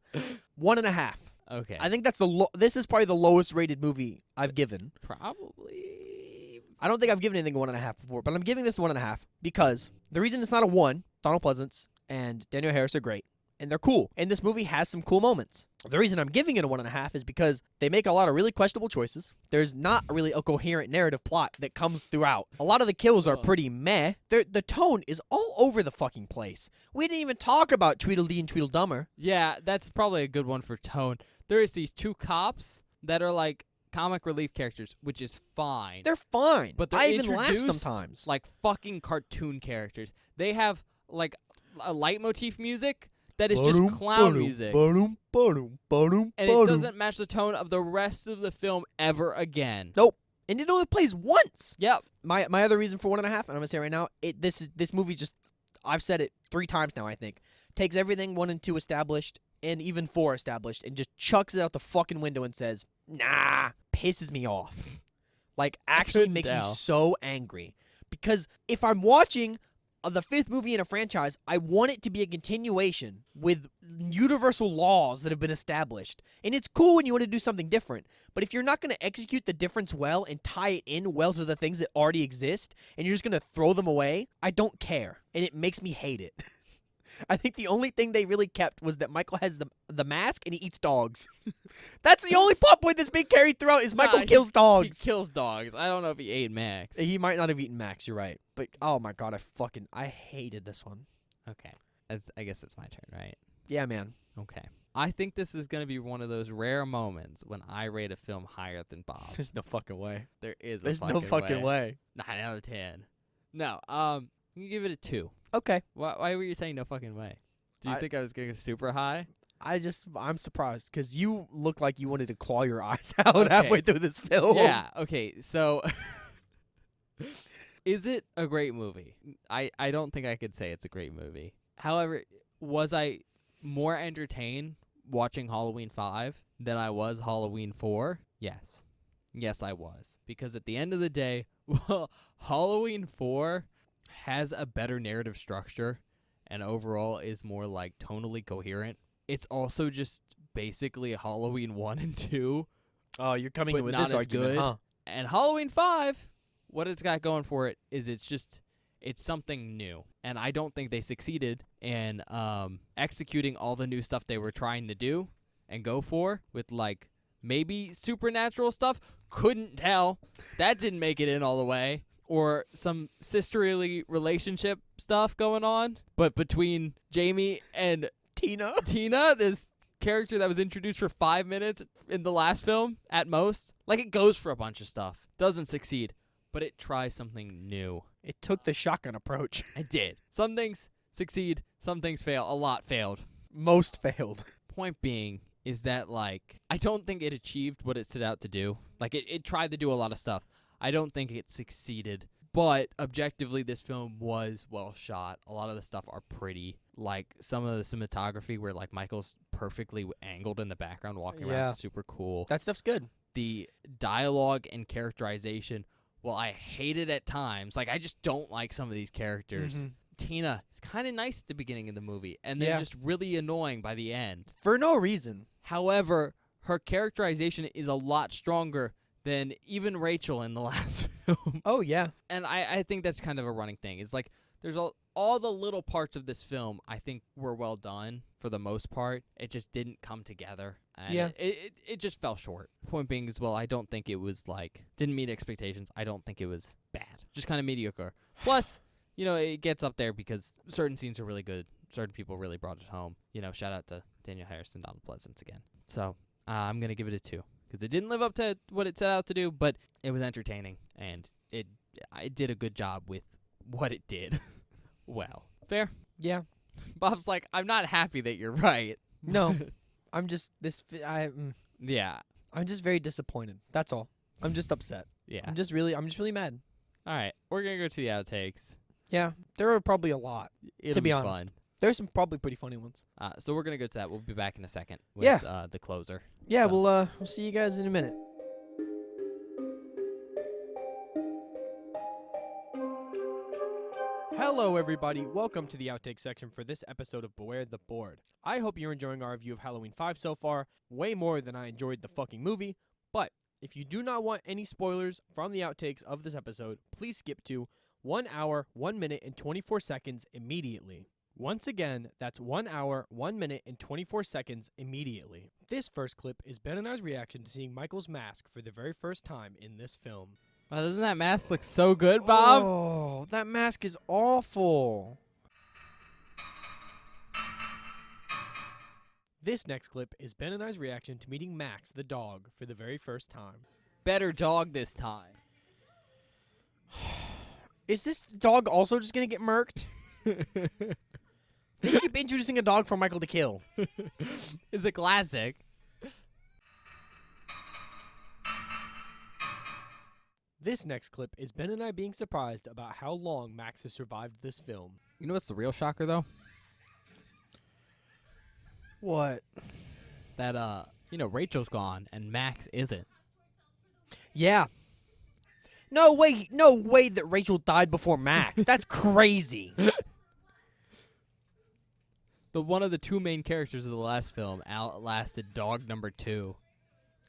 1.5.
Okay.
I think that's this is probably the lowest rated movie I've given.
Probably.
I don't think I've given anything a 1.5 before, but I'm giving this a 1.5 because the reason it's not a 1, Donald Pleasance and Daniel Harris are great, and they're cool, and this movie has some cool moments. The reason I'm giving it a 1.5 is because they make a lot of really questionable choices. There's not really a coherent narrative plot that comes throughout. A lot of the kills are pretty meh. The tone is all over the fucking place. We didn't even talk about Tweedledee and Tweedledummer.
Yeah, that's probably a good one for tone. There is these 2 cops that are like comic relief characters, which is fine.
They're fine,
but they're
I even laugh
introduced
sometimes.
like fucking cartoon characters. They have like a leitmotif music that is just clown music. And it doesn't match the tone of the rest of the film ever again.
Nope. And it only plays once.
Yep.
My other reason for 1.5, and I'm gonna say right now, this movie just, I've said it 3 times now, I think, takes everything 1 and 2 established and even 4 established and just chucks it out the fucking window and says, nah, pisses me off. Like, actually makes me so angry. Because if I'm watching the 5th movie in a franchise, I want it to be a continuation with universal laws that have been established. And it's cool when you want to do something different. But if you're not going to execute the difference well and tie it in well to the things that already exist, and you're just going to throw them away, I don't care. And it makes me hate it. I think the only thing they really kept was that Michael has the mask and he eats dogs. That's the only plot point that's being carried throughout is Michael kills dogs.
He kills dogs. I don't know if he ate Max.
He might not have eaten Max, you're right. But, oh my god, I hated this one.
Okay. I guess it's my turn, right?
Yeah, man.
Okay. I think this is going to be one of those rare moments when I rate a film higher than Bob.
There's no fucking way.
There's
no fucking way.
9 out of 10. No, I'm going to give it a 2.
Okay.
Why were you saying no fucking way? Do you think I was going to go super high?
I'm surprised because you look like you wanted to claw your eyes out halfway through this film.
Yeah, okay, so is it a great movie? I don't think I could say it's a great movie. However, was I more entertained watching Halloween 5 than I was Halloween 4? Yes. Yes, I was. Because at the end of the day, well, Halloween 4 has a better narrative structure and overall is more like tonally coherent. It's also just basically Halloween 1 and 2.
Oh, you're coming in with
not
this
as
argument,
good.
huh?
And Halloween 5, what it's got going for it is it's something new. And I don't think they succeeded in executing all the new stuff they were trying to do and go for with like maybe supernatural stuff. Couldn't tell. That didn't make it in all the way. Or some sisterly relationship stuff going on. But between Jamie and Tina, this character that was introduced for 5 minutes in the last film at most, like it goes for a bunch of stuff. Doesn't succeed, but it tries something new.
It took the shotgun approach.
It did. Some things succeed, some things fail. A lot failed.
Most failed.
Point being is that, like, I don't think it achieved what it set out to do. Like, it tried to do a lot of stuff. I don't think it succeeded. But objectively, this film was well shot. A lot of the stuff are pretty. Like, some of the cinematography where, like, Michael's perfectly angled in the background walking around is super cool.
That stuff's good.
The dialogue and characterization, well, I hate it at times. Like, I just don't like some of these characters. Mm-hmm. Tina is kind of nice at the beginning of the movie, and then just really annoying by the end.
For no reason.
However, her characterization is a lot stronger than even Rachel in the last film.
Oh, yeah.
And I think that's kind of a running thing. It's like there's all the little parts of this film I think were well done for the most part. It just didn't come together. And it just fell short. Point being as well, I don't think it was like, didn't meet expectations. I don't think it was bad. Just kind of mediocre. Plus, you know, it gets up there because certain scenes are really good. Certain people really brought it home. You know, shout out to Daniel Harrison, Donald Pleasance again. So I'm going to give it a 2. Because it didn't live up to what it set out to do, but it was entertaining, and it did a good job with what it did. Well, fair?
Yeah.
Bob's like, I'm not happy that you're right.
No. I'm just,
Yeah.
I'm just very disappointed. That's all. I'm just upset.
Yeah.
I'm just really mad.
All right. We're going to go to the outtakes.
Yeah. There are probably a lot, to be honest.
Fun.
There's some probably pretty funny ones.
So we're going to go to that. We'll be back in a second with the closer.
Yeah, so. We'll see you guys in a minute. Hello, everybody. Welcome to the outtake section for this episode of Beware the Board. I hope you're enjoying our review of Halloween 5 so far, way more than I enjoyed the fucking movie. But if you do not want any spoilers from the outtakes of this episode, please skip to 1 hour, 1 minute, and 24 seconds immediately. Once again, that's 1 hour, 1 minute, and 24 seconds immediately. This first clip is Ben and I's reaction to seeing Michael's mask for the very first time in this film.
Wow, doesn't that mask look so good, Bob?
Oh, that mask is awful. This next clip is Ben and I's reaction to meeting Max, the dog, for the very first time.
Better dog this time.
Is this dog also just going to get murked? They introducing a dog for Michael to kill.
It's a classic.
This next clip is Ben and I being surprised about how long Max has survived this film.
You know what's the real shocker though?
What?
That Rachel's gone and Max isn't.
Yeah. No way that Rachel died before Max. That's crazy.
One of the two main characters of the last film outlasted dog number 2.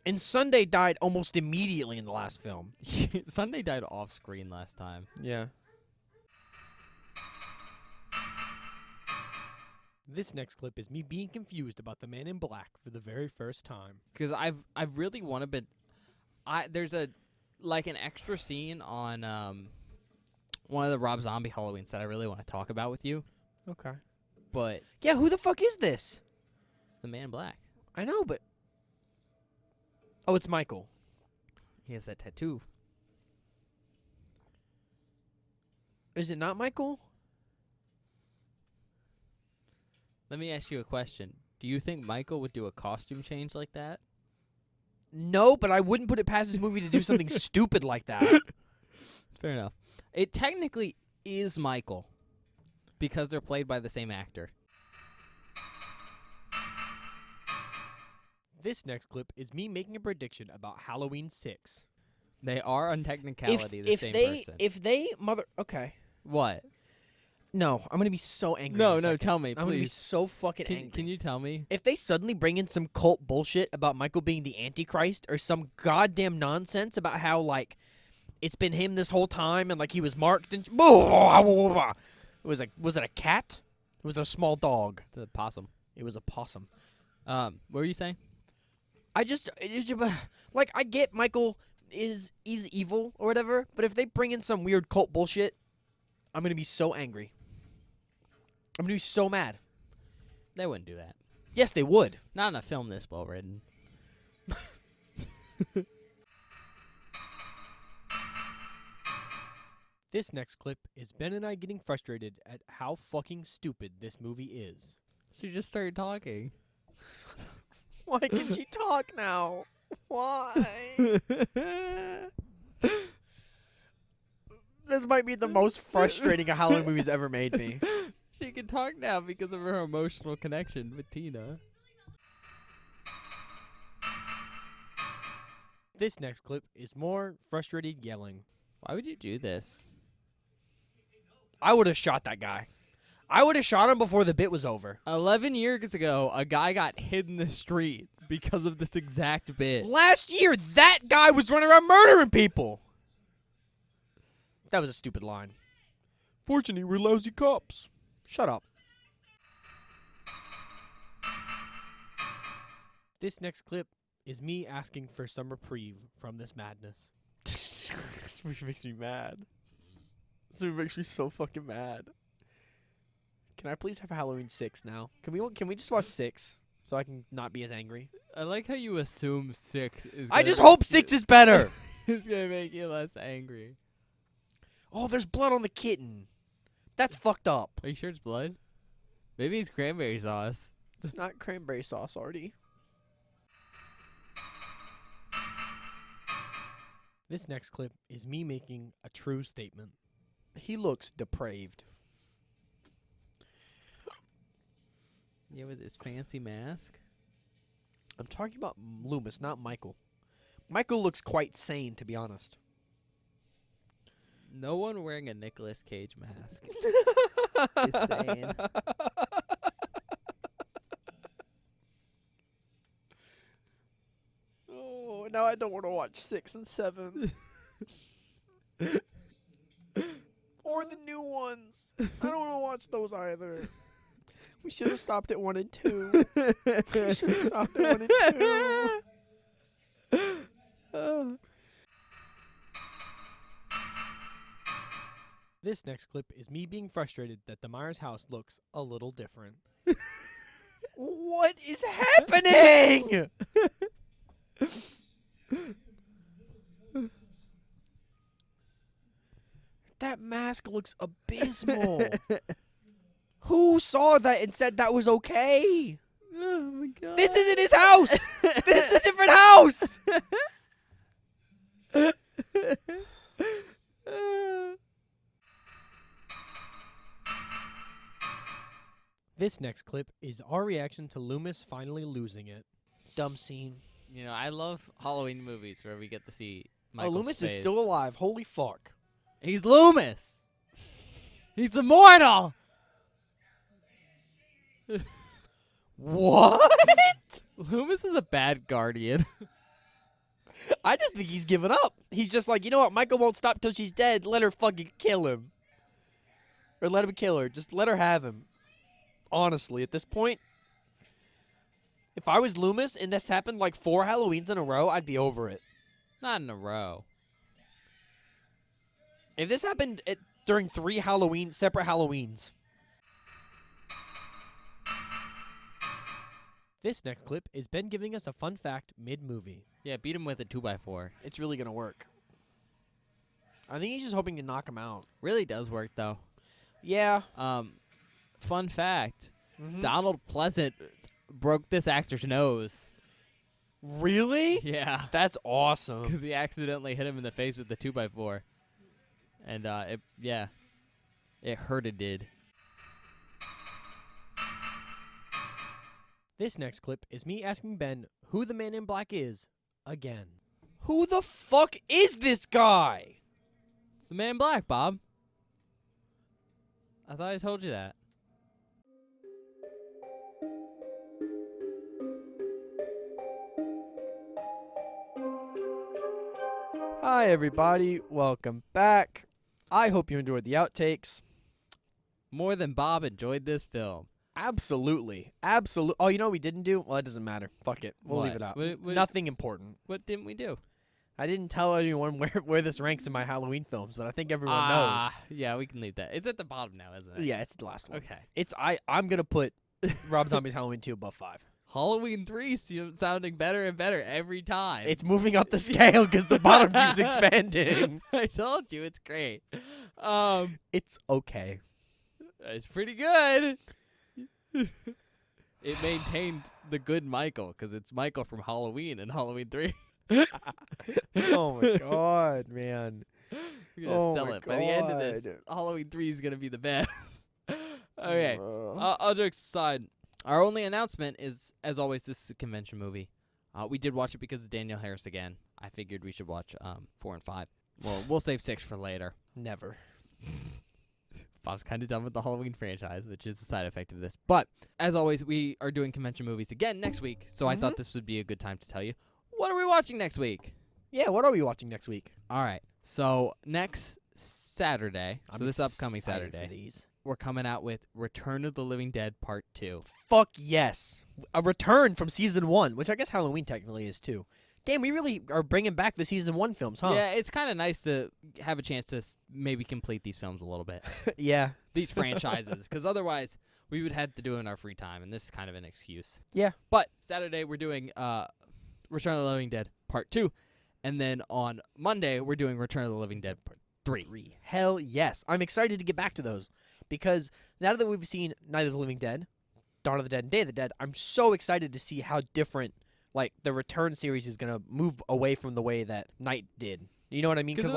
And Sunday died almost immediately in the last film.
Sunday died off screen last time.
Yeah. This next clip is me being confused about the Man in Black for the very first time.
Because I really want to be. There's an extra scene on one of the Rob Zombie Halloweens that I really want to talk about with you.
Okay.
But
yeah, who the fuck is this?
It's the Man in Black.
I know, but oh, it's Michael.
He has that tattoo.
Is it not Michael?
Let me ask you a question. Do you think Michael would do a costume change like that?
No, but I wouldn't put it past this movie to do something stupid like that.
Fair enough. It technically is Michael because they're played by the same actor.
This next clip is me making a prediction about Halloween 6.
They are on technicality the same person.
If they okay.
What?
No, I'm gonna be so angry.
No, tell me, please.
I'm gonna be so fucking angry.
Can you tell me?
If they suddenly bring in some cult bullshit about Michael being the Antichrist or some goddamn nonsense about how it's been him this whole time and he was marked and it was was it a cat? It was a small dog.
The possum.
It was a possum.
What were you saying?
I get Michael is evil or whatever, but if they bring in some weird cult bullshit, I'm gonna be so angry. I'm gonna be so mad.
They wouldn't do that.
Yes, they would.
Not in a film this well written.
This next clip is Ben and I getting frustrated at how fucking stupid this movie is.
She just started talking.
Why can she talk now? Why? This might be the most frustrating a Halloween movie's ever made me.
She can talk now because of her emotional connection with Tina.
This next clip is more frustrated yelling.
Why would you do this?
I would have shot that guy. I would have shot him before the bit was over.
11 years ago, a guy got hit in the street because of this exact bit.
Last year, that guy was running around murdering people. That was a stupid line. Fortunately, we're lousy cops. Shut up. This next clip is me asking for some reprieve from this madness. This movie makes me mad. This movie makes me so fucking mad. Can I please have Halloween 6 now? Can we just watch 6 so I can not be as angry?
I like how you assume 6 is
I just hope 6 is better.
It's going to make you less angry.
Oh, there's blood on the kitten. That's fucked up.
Are you sure it's blood? Maybe it's cranberry sauce.
It's not cranberry sauce, Artie. This next clip is me making a true statement. He looks depraved.
Yeah, with his fancy mask.
I'm talking about Loomis, not Michael. Michael looks quite sane, to be honest.
No one wearing a Nicolas Cage mask is sane.
Oh, now I don't want to watch 6 and 7. Or the new ones. I don't want to watch those either. We should have stopped at 1 and 2. We should have stopped at 1 and 2. This next clip is me being frustrated that the Myers house looks a little different. What is happening? That mask looks abysmal. Who saw that and said that was okay?
Oh my god.
This isn't his house. This is a different house. This next clip is our reaction to Loomis finally losing it. Dumb scene.
You know, I love Halloween movies where we get to see Michael's
Loomis is
face.
still alive. Holy fuck.
He's Loomis. He's immortal.
What?
Loomis is a bad guardian.
I just think he's given up. He's just like, you know what? Michael won't stop till she's dead. Let her fucking kill him. Or let him kill her. Just let her have him. Honestly, at this point, if I was Loomis and this happened like 4 Halloweens in a row, I'd be over it.
Not in a row.
If this happened during 3 separate Halloweens. This next clip is Ben giving us a fun fact mid-movie.
Yeah, beat him with a 2x4.
It's really going to work. I think he's just hoping to knock him out.
Really does work though.
Yeah.
Fun fact:
Mhm.
Donald Pleasant broke this actor's nose.
Really?
Yeah,
That's awesome.
because he accidentally hit him in the face with the 2x4, and it hurted.
This next clip is me asking Ben who the Man in Black is again. Who the fuck is this guy?
It's the Man in Black, Bob. I thought I told you that.
Hi, everybody. Welcome back. I hope you enjoyed the outtakes.
More than Bob enjoyed this film.
Absolutely. Absolutely. Oh, you know what we didn't do? Well, it doesn't matter. Fuck it. We'll leave
What?
it out.
What-
Nothing important.
What didn't we do?
I didn't tell anyone where this ranks in my Halloween films, but I think everyone knows.
Yeah, we can leave that. It's at the bottom now, isn't it?
Yeah, it's the last one.
Okay.
I'm gonna put Rob Zombie's Halloween 2 above 5.
Halloween 3 sounding better and better every time.
It's moving up the scale because the bottom keeps expanding.
I told you, it's great.
It's okay.
It's pretty good. It maintained the good Michael because it's Michael from Halloween and Halloween 3.
Oh my god, man.
We're gonna
Oh
sell
my
it. By the end of this,
God.
Halloween 3 is gonna be the best. Okay.
Uh,
All jokes aside, our only announcement is, as always, this is a convention movie. We did watch it because of Daniel Harris again. I figured we should watch 4 and 5. Well, we'll save 6 for later.
Never.
Bob's kind of done with the Halloween franchise, which is a side effect of this. But, as always, we are doing convention movies again next week, so I thought this would be a good time to tell you. What are we watching next week?
Yeah, what are we watching next week?
All right. So, next Saturday,
I'm
so this upcoming
excited
Saturday,
for these.
we're coming out with Return of the Living Dead Part 2.
Fuck yes. A return from season 1, which I guess Halloween technically is too. Damn, we really are bringing back the season 1 films, huh?
Yeah, it's kind of nice to have a chance to maybe complete these films a little bit.
Yeah.
These franchises, because otherwise we would have to do it in our free time, and this is kind of an excuse.
Yeah.
But Saturday we're doing Return of the Living Dead Part 2, and then on Monday we're doing Return of the Living Dead Part 3.
Hell yes. I'm excited to get back to those because now that we've seen Night of the Living Dead, Dawn of the Dead, and Day of the Dead, I'm so excited to see how different like the Return series is going to move away from the way that Night did. You know what I mean?
Because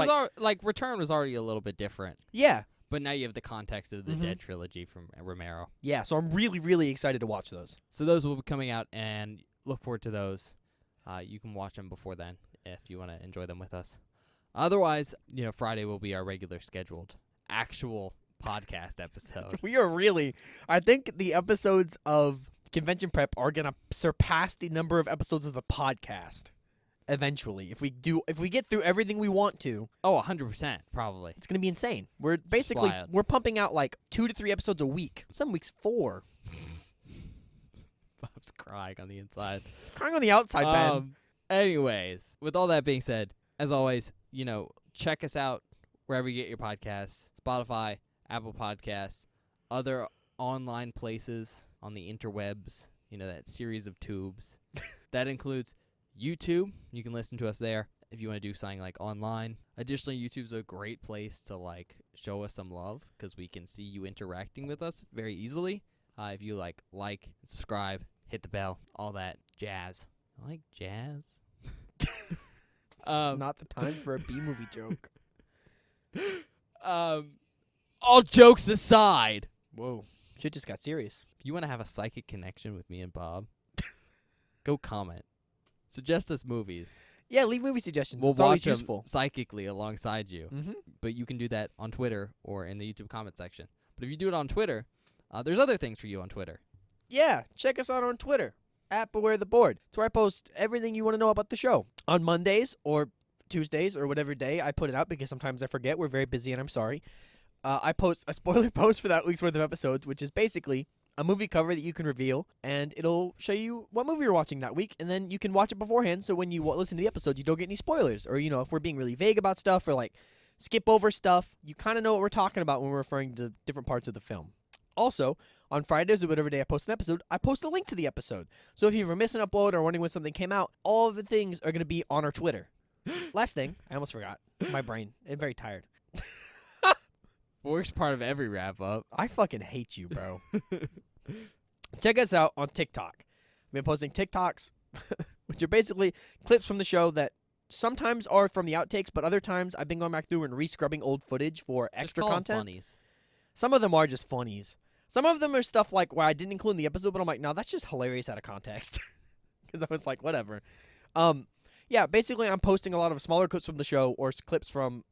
Return was already a little bit different.
Yeah.
But now you have the context of the Dead trilogy from Romero.
Yeah, so I'm really, really excited to watch those.
So those will be coming out, and look forward to those. You can watch them before then if you want to enjoy them with us. Otherwise, Friday will be our regular scheduled actual podcast episode.
We are really, I think the episodes of Convention Prep are going to surpass the number of episodes of the podcast eventually. If we get through everything we want to.
Oh, 100%, probably.
It's going to be insane. We're basically, we're pumping out like 2 to 3 episodes a week. Some weeks 4.
Bob's crying on the inside.
Crying on the outside, Ben.
Anyways, with all that being said, as always, check us out wherever you get your podcasts. Spotify, Apple Podcasts, other online places on the interwebs, that series of tubes. That includes YouTube. You can listen to us there. if you want to do something like online. Additionally, YouTube's a great place to like show us some love because we can see you interacting with us very easily. If you like and subscribe, hit the bell, all that jazz. I like jazz.
Not the time for a B-movie joke.
All jokes aside,
Whoa. Shit just got serious.
if you want to have a psychic connection with me and Bob, go comment. Suggest us movies.
Yeah, leave movie suggestions.
We'll
It's always
watch 'em
useful.
psychically alongside you.
Mm-hmm.
But you can do that on Twitter or in the YouTube comment section. But if you do it on Twitter, there's other things for you on Twitter.
Yeah, check us out on Twitter, @BewareTheBoard. It's where I post everything you want to know about the show. On Mondays or Tuesdays or whatever day I put it out, because sometimes I forget. We're very busy and I'm sorry. I post a spoiler post for that week's worth of episodes, which is basically a movie cover that you can reveal, and it'll show you what movie you're watching that week, and then you can watch it beforehand, so when you listen to the episode, you don't get any spoilers. Or, if we're being really vague about stuff or, like, skip over stuff, you kind of know what we're talking about when we're referring to different parts of the film. Also, on Fridays or whatever day I post an episode, I post a link to the episode. So if you ever miss an upload or wondering when something came out, all of the things are going to be on our Twitter. Last thing, I almost forgot. My brain. I'm very tired.
Worst part of every wrap-up.
I fucking hate you, bro. Check us out on TikTok. I've been posting TikToks, which are basically clips from the show that sometimes are from the outtakes, but other times I've been going back through and re-scrubbing old footage for extra
Just call 'em
content.
funnies.
Some of them are just funnies. Some of them are stuff like where I didn't include in the episode, but I'm like, no, that's just hilarious out of context. Because I was like, whatever. Yeah, basically I'm posting a lot of smaller clips from the show or clips from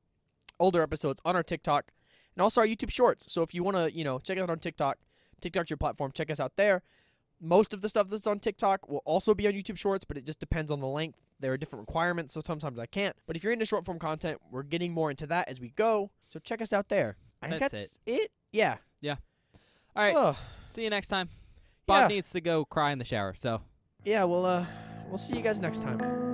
older episodes on our TikTok and also our YouTube Shorts. So if you want to, check us out on TikTok, TikTok's your platform, check us out there. Most of the stuff that's on TikTok will also be on YouTube Shorts, but it just depends on the length. There are different requirements, so sometimes I can't. But if you're into short form content, we're getting more into that as we go. So check us out there. I think that's it. Yeah.
All right.
Ugh.
See you next time. Bob
Yeah.
needs to go cry in the shower, so.
Yeah, we'll see you guys next time.